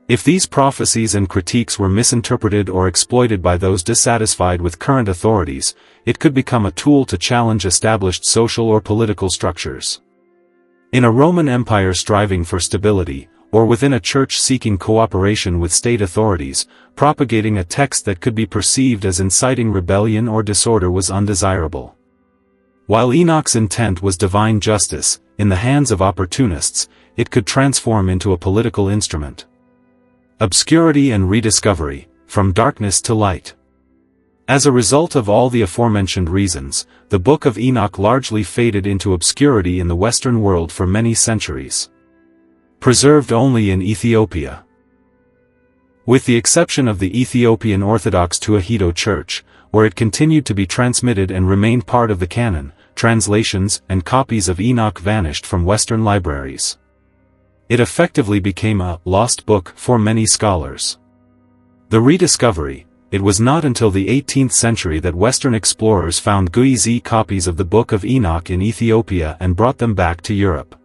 If these prophecies and critiques were misinterpreted or exploited by those dissatisfied with current authorities, it could become a tool to challenge established social or political structures. In a Roman Empire striving for stability, or within a church seeking cooperation with state authorities, propagating a text that could be perceived as inciting rebellion or disorder was undesirable. While Enoch's intent was divine justice, in the hands of opportunists, it could transform into a political instrument. Obscurity and rediscovery, from darkness to light. As a result of all the aforementioned reasons, the Book of Enoch largely faded into obscurity in the Western world for many centuries. Preserved only in Ethiopia. With the exception of the Ethiopian Orthodox Tewahedo Church, where it continued to be transmitted and remained part of the canon, translations and copies of Enoch vanished from Western libraries. It effectively became a lost book for many scholars. The rediscovery. It was not until the 18th century that Western explorers found Guizi copies of the Book of Enoch in Ethiopia and brought them back to Europe.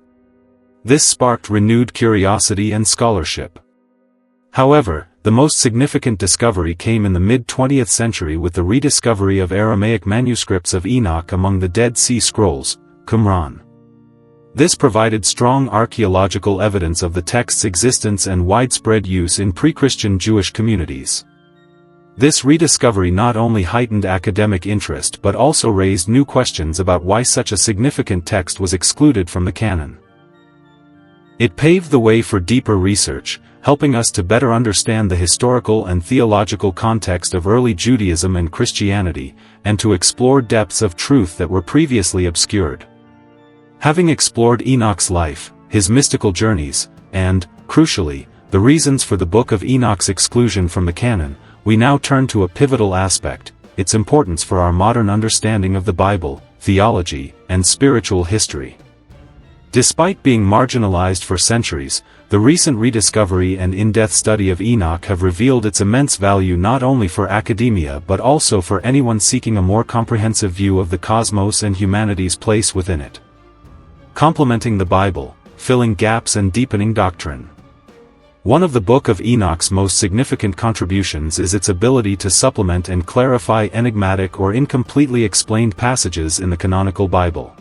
This sparked renewed curiosity and scholarship. However, the most significant discovery came in the mid-20th century with the rediscovery of Aramaic manuscripts of Enoch among the Dead Sea Scrolls, Qumran. This provided strong archaeological evidence of the text's existence and widespread use in pre-Christian Jewish communities. This rediscovery not only heightened academic interest but also raised new questions about why such a significant text was excluded from the canon. It paved the way for deeper research, helping us to better understand the historical and theological context of early Judaism and Christianity, and to explore depths of truth that were previously obscured. Having explored Enoch's life, his mystical journeys, and, crucially, the reasons for the Book of Enoch's exclusion from the canon, we now turn to a pivotal aspect, its importance for our modern understanding of the Bible, theology, and spiritual history. Despite being marginalized for centuries, the recent rediscovery and in-depth study of Enoch have revealed its immense value not only for academia but also for anyone seeking a more comprehensive view of the cosmos and humanity's place within it. Complementing the Bible, filling gaps and deepening doctrine. One of the Book of Enoch's most significant contributions is its ability to supplement and clarify enigmatic or incompletely explained passages in the canonical Bible.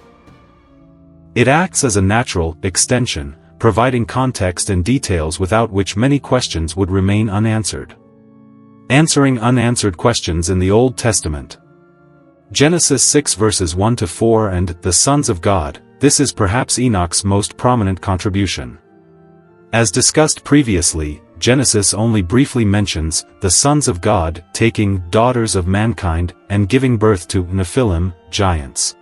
It acts as a natural extension, providing context and details without which many questions would remain unanswered. Answering unanswered questions in the Old Testament. Genesis 6 verses 1-4 and the Sons of God. This is perhaps Enoch's most prominent contribution. As discussed previously, Genesis only briefly mentions the sons of God taking daughters of mankind and giving birth to Nephilim, giants.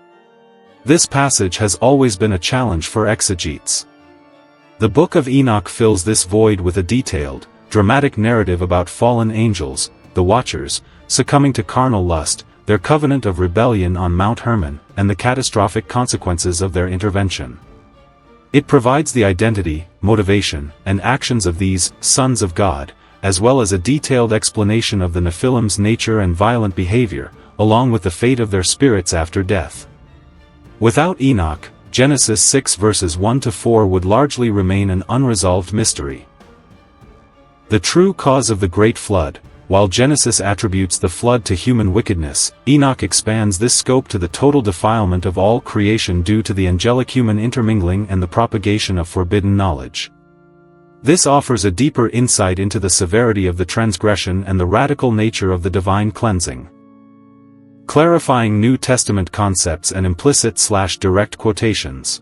This passage has always been a challenge for exegetes. The Book of Enoch fills this void with a detailed, dramatic narrative about fallen angels, the Watchers, succumbing to carnal lust, their covenant of rebellion on Mount Hermon, and the catastrophic consequences of their intervention. It provides the identity, motivation, and actions of these sons of God, as well as a detailed explanation of the Nephilim's nature and violent behavior, along with the fate of their spirits after death. Without Enoch, Genesis 6 verses 1 to 4 would largely remain an unresolved mystery. The true cause of the Great Flood. While Genesis attributes the flood to human wickedness, Enoch expands this scope to the total defilement of all creation due to the angelic-human intermingling and the propagation of forbidden knowledge. This offers a deeper insight into the severity of the transgression and the radical nature of the divine cleansing. Clarifying New Testament concepts and implicit/direct quotations.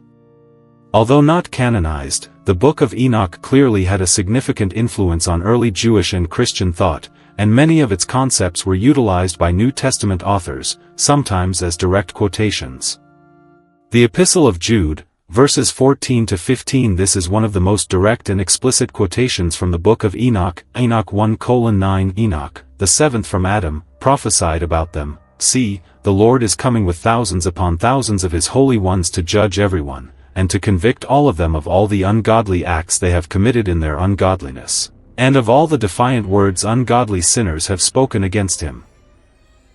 Although not canonized, the Book of Enoch clearly had a significant influence on early Jewish and Christian thought, and many of its concepts were utilized by New Testament authors, sometimes as direct quotations. The Epistle of Jude, verses 14 to 15. This is one of the most direct and explicit quotations from the Book of Enoch. Enoch 1:9 Enoch, the seventh from Adam, prophesied about them, "See, the Lord is coming with thousands upon thousands of his holy ones to judge everyone, and to convict all of them of all the ungodly acts they have committed in their ungodliness, and of all the defiant words ungodly sinners have spoken against him."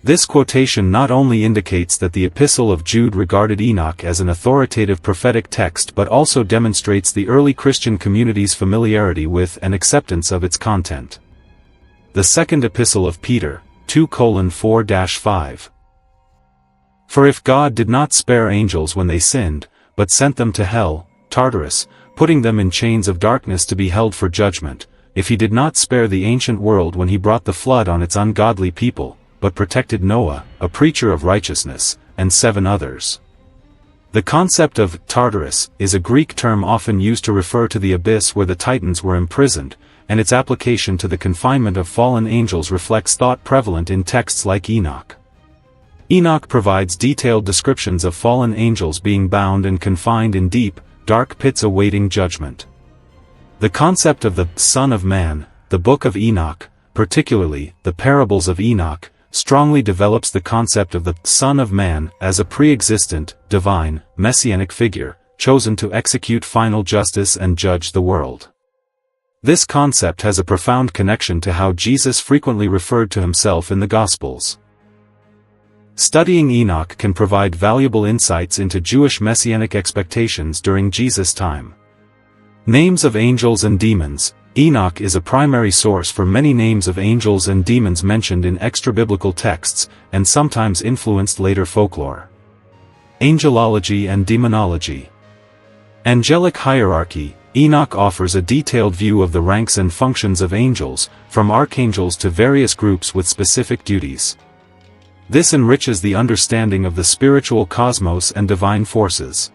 This quotation not only indicates that the Epistle of Jude regarded Enoch as an authoritative prophetic text but also demonstrates the early Christian community's familiarity with and acceptance of its content. The Second Epistle of Peter, 2:4-5. For if God did not spare angels when they sinned, but sent them to hell, Tartarus, putting them in chains of darkness to be held for judgment, if he did not spare the ancient world when he brought the flood on its ungodly people, but protected Noah, a preacher of righteousness, and 7 others. The concept of Tartarus is a Greek term often used to refer to the abyss where the Titans were imprisoned, and its application to the confinement of fallen angels reflects thought prevalent in texts like Enoch. Enoch provides detailed descriptions of fallen angels being bound and confined in deep, dark pits awaiting judgment. The concept of the Son of Man, the Book of Enoch, particularly the Parables of Enoch, strongly develops the concept of the Son of Man as a pre-existent, divine, messianic figure, chosen to execute final justice and judge the world. This concept has a profound connection to how Jesus frequently referred to himself in the Gospels. Studying Enoch can provide valuable insights into Jewish messianic expectations during Jesus' time. Names of angels and demons. Enoch is a primary source for many names of angels and demons mentioned in extra-biblical texts, and sometimes influenced later folklore. Angelology and demonology. Angelic hierarchy. Enoch offers a detailed view of the ranks and functions of angels, from archangels to various groups with specific duties. This enriches the understanding of the spiritual cosmos and divine forces.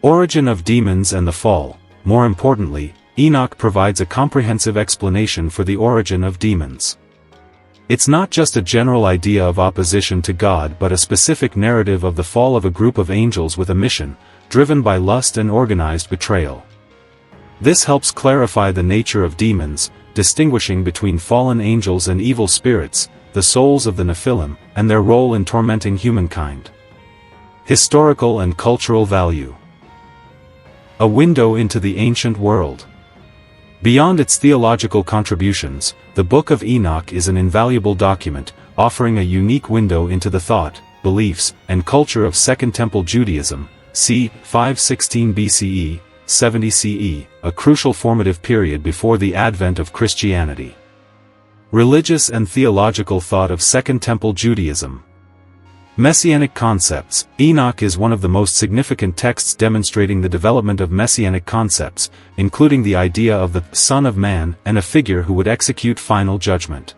Origin of demons and the fall. More importantly, Enoch provides a comprehensive explanation for the origin of demons. It's not just a general idea of opposition to God but a specific narrative of the fall of a group of angels with a mission, driven by lust and organized betrayal. This helps clarify the nature of demons, distinguishing between fallen angels and evil spirits, the souls of the Nephilim, and their role in tormenting humankind. Historical and cultural value. A window into the ancient world. Beyond its theological contributions, the Book of Enoch is an invaluable document, offering a unique window into the thought, beliefs, and culture of Second Temple Judaism, c. 516 BCE, 70 CE, a crucial formative period before the advent of Christianity. Religious and theological thought of Second Temple Judaism. Messianic concepts. Enoch is one of the most significant texts demonstrating the development of messianic concepts, including the idea of the Son of Man and a figure who would execute final judgment.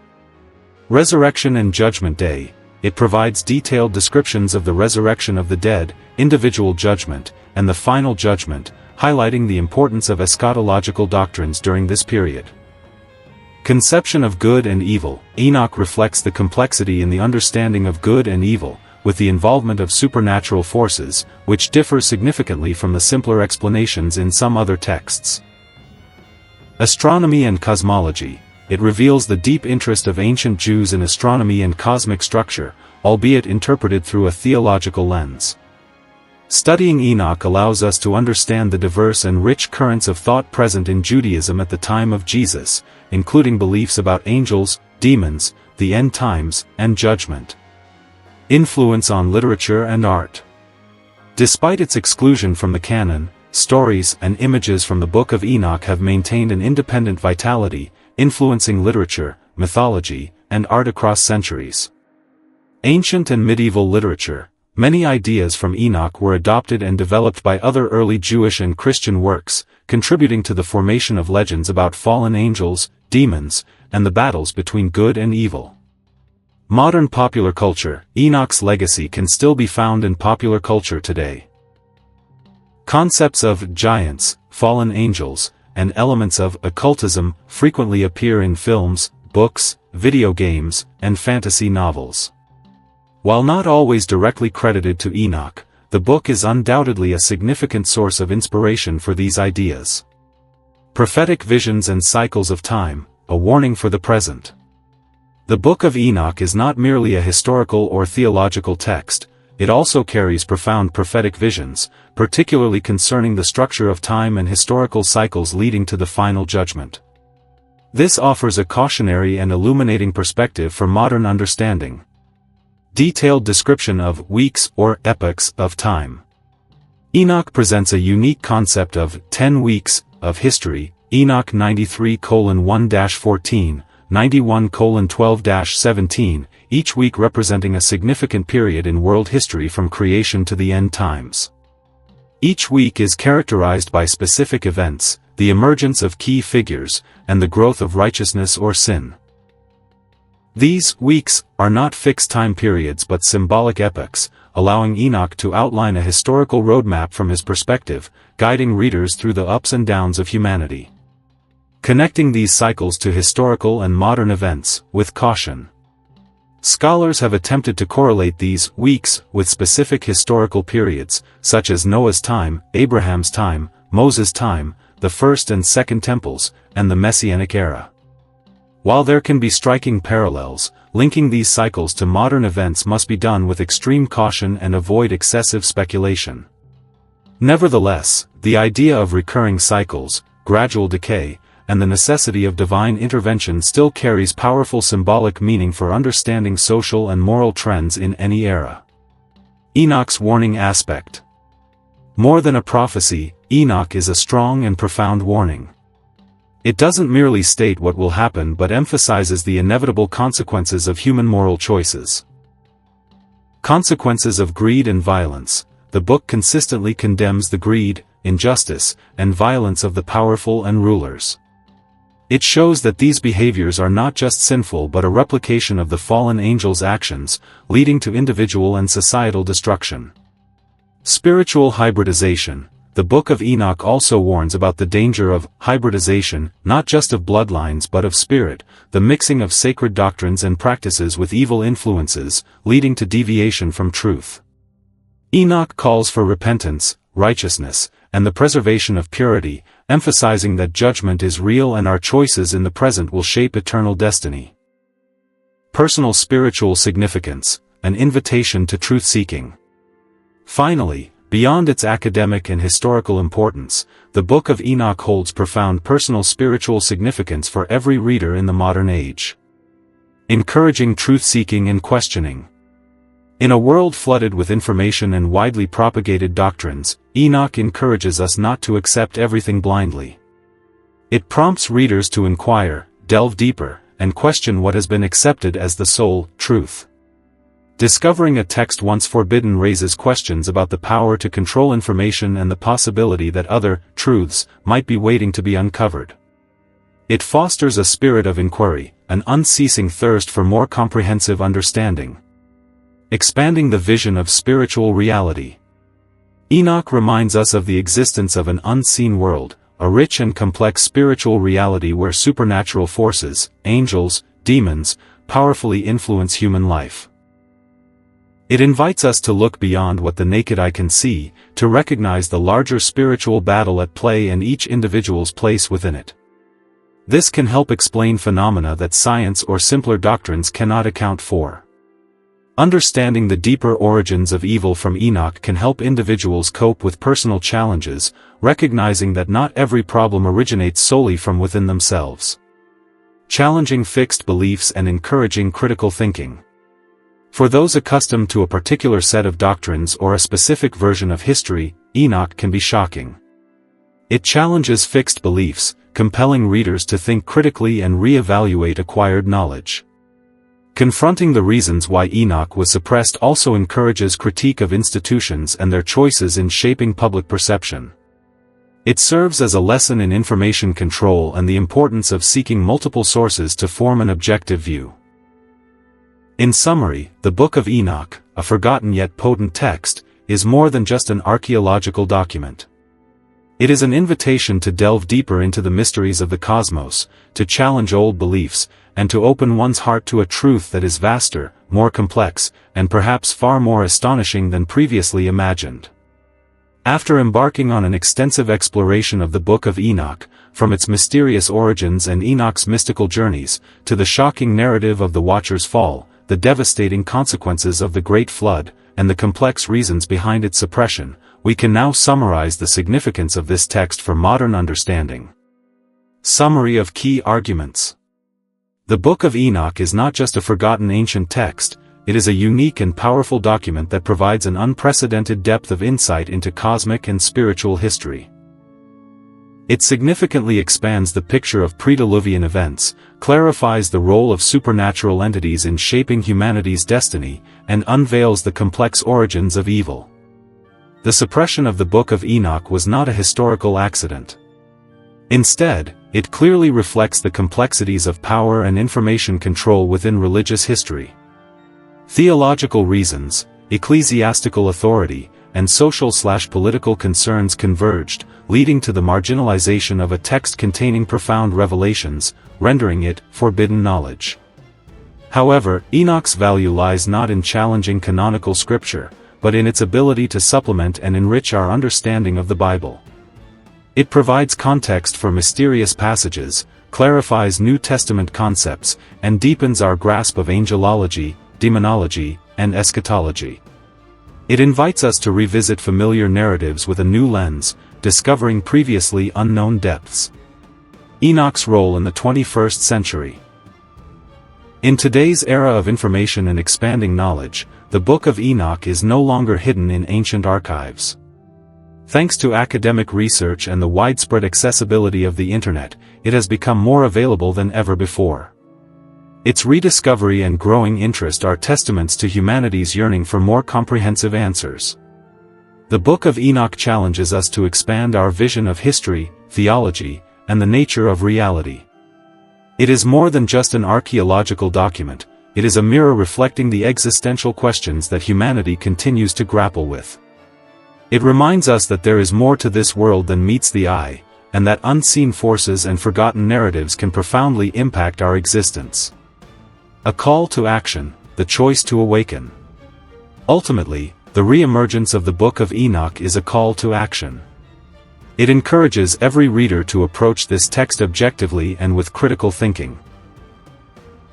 Resurrection and Judgment Day. It provides detailed descriptions of the resurrection of the dead, individual judgment, and the final judgment, highlighting the importance of eschatological doctrines during this period. Conception of good and evil. Enoch reflects the complexity in the understanding of good and evil, with the involvement of supernatural forces, which differ significantly from the simpler explanations in some other texts. Astronomy and cosmology. It reveals the deep interest of ancient Jews in astronomy and cosmic structure, albeit interpreted through a theological lens. Studying Enoch allows us to understand the diverse and rich currents of thought present in Judaism at the time of Jesus, including beliefs about angels, demons, the end times, and judgment. Influence on literature and art. Despite its exclusion from the canon, stories and images from the Book of Enoch have maintained an independent vitality, influencing literature, mythology, and art across centuries. Ancient and medieval literature. Many ideas from Enoch were adopted and developed by other early Jewish and Christian works, contributing to the formation of legends about fallen angels, demons, and the battles between good and evil. Modern popular culture. Enoch's legacy can still be found in popular culture today. Concepts of giants, fallen angels, and elements of occultism frequently appear in films, books, video games, and fantasy novels. While not always directly credited to Enoch, the book is undoubtedly a significant source of inspiration for these ideas. Prophetic visions and cycles of time, a warning for the present. The Book of Enoch is not merely a historical or theological text, it also carries profound prophetic visions, particularly concerning the structure of time and historical cycles leading to the final judgment. This offers a cautionary and illuminating perspective for modern understanding. Detailed description of weeks or epochs of time. Enoch presents a unique concept of 10 weeks of history. Enoch 93:1-14, 91:12-17, each week representing a significant period in world history from creation to the end times. Each week is characterized by specific events, the emergence of key figures, and the growth of righteousness or sin. These weeks are not fixed time periods but symbolic epochs, allowing Enoch to outline a historical roadmap from his perspective, guiding readers through the ups and downs of humanity. Connecting these cycles to historical and modern events, with caution. Scholars have attempted to correlate these weeks with specific historical periods, such as Noah's time, Abraham's time, Moses' time, the First and Second Temples, and the Messianic era. While there can be striking parallels, linking these cycles to modern events must be done with extreme caution and avoid excessive speculation. Nevertheless, the idea of recurring cycles, gradual decay, and the necessity of divine intervention still carries powerful symbolic meaning for understanding social and moral trends in any era. Enoch's warning aspect. More than a prophecy, Enoch is a strong and profound warning. It doesn't merely state what will happen but emphasizes the inevitable consequences of human moral choices. Consequences of greed and violence. The book consistently condemns the greed, injustice, and violence of the powerful and rulers. It shows that these behaviors are not just sinful but a replication of the fallen angels' actions, leading to individual and societal destruction. Spiritual hybridization. The Book of Enoch also warns about the danger of hybridization, not just of bloodlines but of spirit, the mixing of sacred doctrines and practices with evil influences, leading to deviation from truth. Enoch calls for repentance, righteousness, and the preservation of purity, emphasizing that judgment is real and our choices in the present will shape eternal destiny. Personal spiritual significance, an invitation to truth-seeking. Finally, beyond its academic and historical importance, the Book of Enoch holds profound personal spiritual significance for every reader in the modern age. Encouraging truth-seeking and questioning. In a world flooded with information and widely propagated doctrines, Enoch encourages us not to accept everything blindly. It prompts readers to inquire, delve deeper, and question what has been accepted as the sole truth. Discovering a text once forbidden raises questions about the power to control information and the possibility that other truths might be waiting to be uncovered. It fosters a spirit of inquiry, an unceasing thirst for more comprehensive understanding. Expanding the vision of spiritual reality. Enoch reminds us of the existence of an unseen world, a rich and complex spiritual reality where supernatural forces, angels, demons, powerfully influence human life. It invites us to look beyond what the naked eye can see, to recognize the larger spiritual battle at play and each individual's place within it. This can help explain phenomena that science or simpler doctrines cannot account for. Understanding the deeper origins of evil from Enoch can help individuals cope with personal challenges, recognizing that not every problem originates solely from within themselves. Challenging fixed beliefs and encouraging critical thinking. For those accustomed to a particular set of doctrines or a specific version of history, Enoch can be shocking. It challenges fixed beliefs, compelling readers to think critically and re-evaluate acquired knowledge. Confronting the reasons why Enoch was suppressed also encourages critique of institutions and their choices in shaping public perception. It serves as a lesson in information control and the importance of seeking multiple sources to form an objective view. In summary, the Book of Enoch, a forgotten yet potent text, is more than just an archaeological document. It is an invitation to delve deeper into the mysteries of the cosmos, to challenge old beliefs, and to open one's heart to a truth that is vaster, more complex, and perhaps far more astonishing than previously imagined. After embarking on an extensive exploration of the Book of Enoch, from its mysterious origins and Enoch's mystical journeys, to the shocking narrative of the Watcher's fall, the devastating consequences of the Great Flood, and the complex reasons behind its suppression, we can now summarize the significance of this text for modern understanding. Summary of key arguments. The Book of Enoch is not just a forgotten ancient text, it is a unique and powerful document that provides an unprecedented depth of insight into cosmic and spiritual history. It significantly expands the picture of pre-Diluvian events, clarifies the role of supernatural entities in shaping humanity's destiny, and unveils the complex origins of evil. The suppression of the Book of Enoch was not a historical accident. Instead, it clearly reflects the complexities of power and information control within religious history. Theological reasons, ecclesiastical authority, and social/political concerns converged, leading to the marginalization of a text containing profound revelations, rendering it forbidden knowledge. However, Enoch's value lies not in challenging canonical scripture, but in its ability to supplement and enrich our understanding of the Bible. It provides context for mysterious passages, clarifies New Testament concepts, and deepens our grasp of angelology, demonology, and eschatology. It invites us to revisit familiar narratives with a new lens, discovering previously unknown depths. Enoch's role in the 21st century. In today's era of information and expanding knowledge, the Book of Enoch is no longer hidden in ancient archives. Thanks to academic research and the widespread accessibility of the Internet, it has become more available than ever before. Its rediscovery and growing interest are testaments to humanity's yearning for more comprehensive answers. The Book of Enoch challenges us to expand our vision of history, theology, and the nature of reality. It is more than just an archaeological document, it is a mirror reflecting the existential questions that humanity continues to grapple with. It reminds us that there is more to this world than meets the eye, and that unseen forces and forgotten narratives can profoundly impact our existence. A call to action, the choice to awaken. Ultimately, the re-emergence of the Book of Enoch is a call to action. It encourages every reader to approach this text objectively and with critical thinking.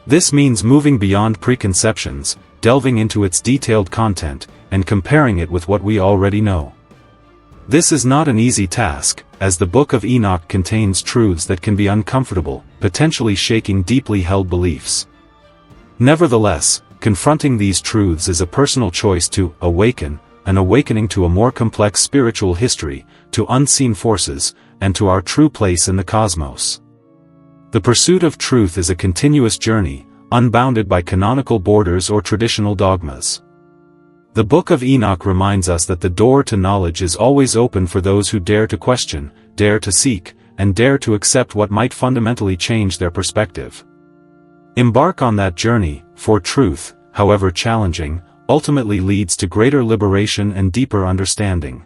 This means moving beyond preconceptions, delving into its detailed content, and comparing it with what we already know. This is not an easy task, as the Book of Enoch contains truths that can be uncomfortable, potentially shaking deeply held beliefs. Nevertheless, confronting these truths is a personal choice to awaken, an awakening to a more complex spiritual history, to unseen forces, and to our true place in the cosmos. The pursuit of truth is a continuous journey, unbounded by canonical borders or traditional dogmas. The Book of Enoch reminds us that the door to knowledge is always open for those who dare to question, dare to seek, and dare to accept what might fundamentally change their perspective. Embark on that journey, for truth, however challenging, ultimately leads to greater liberation and deeper understanding.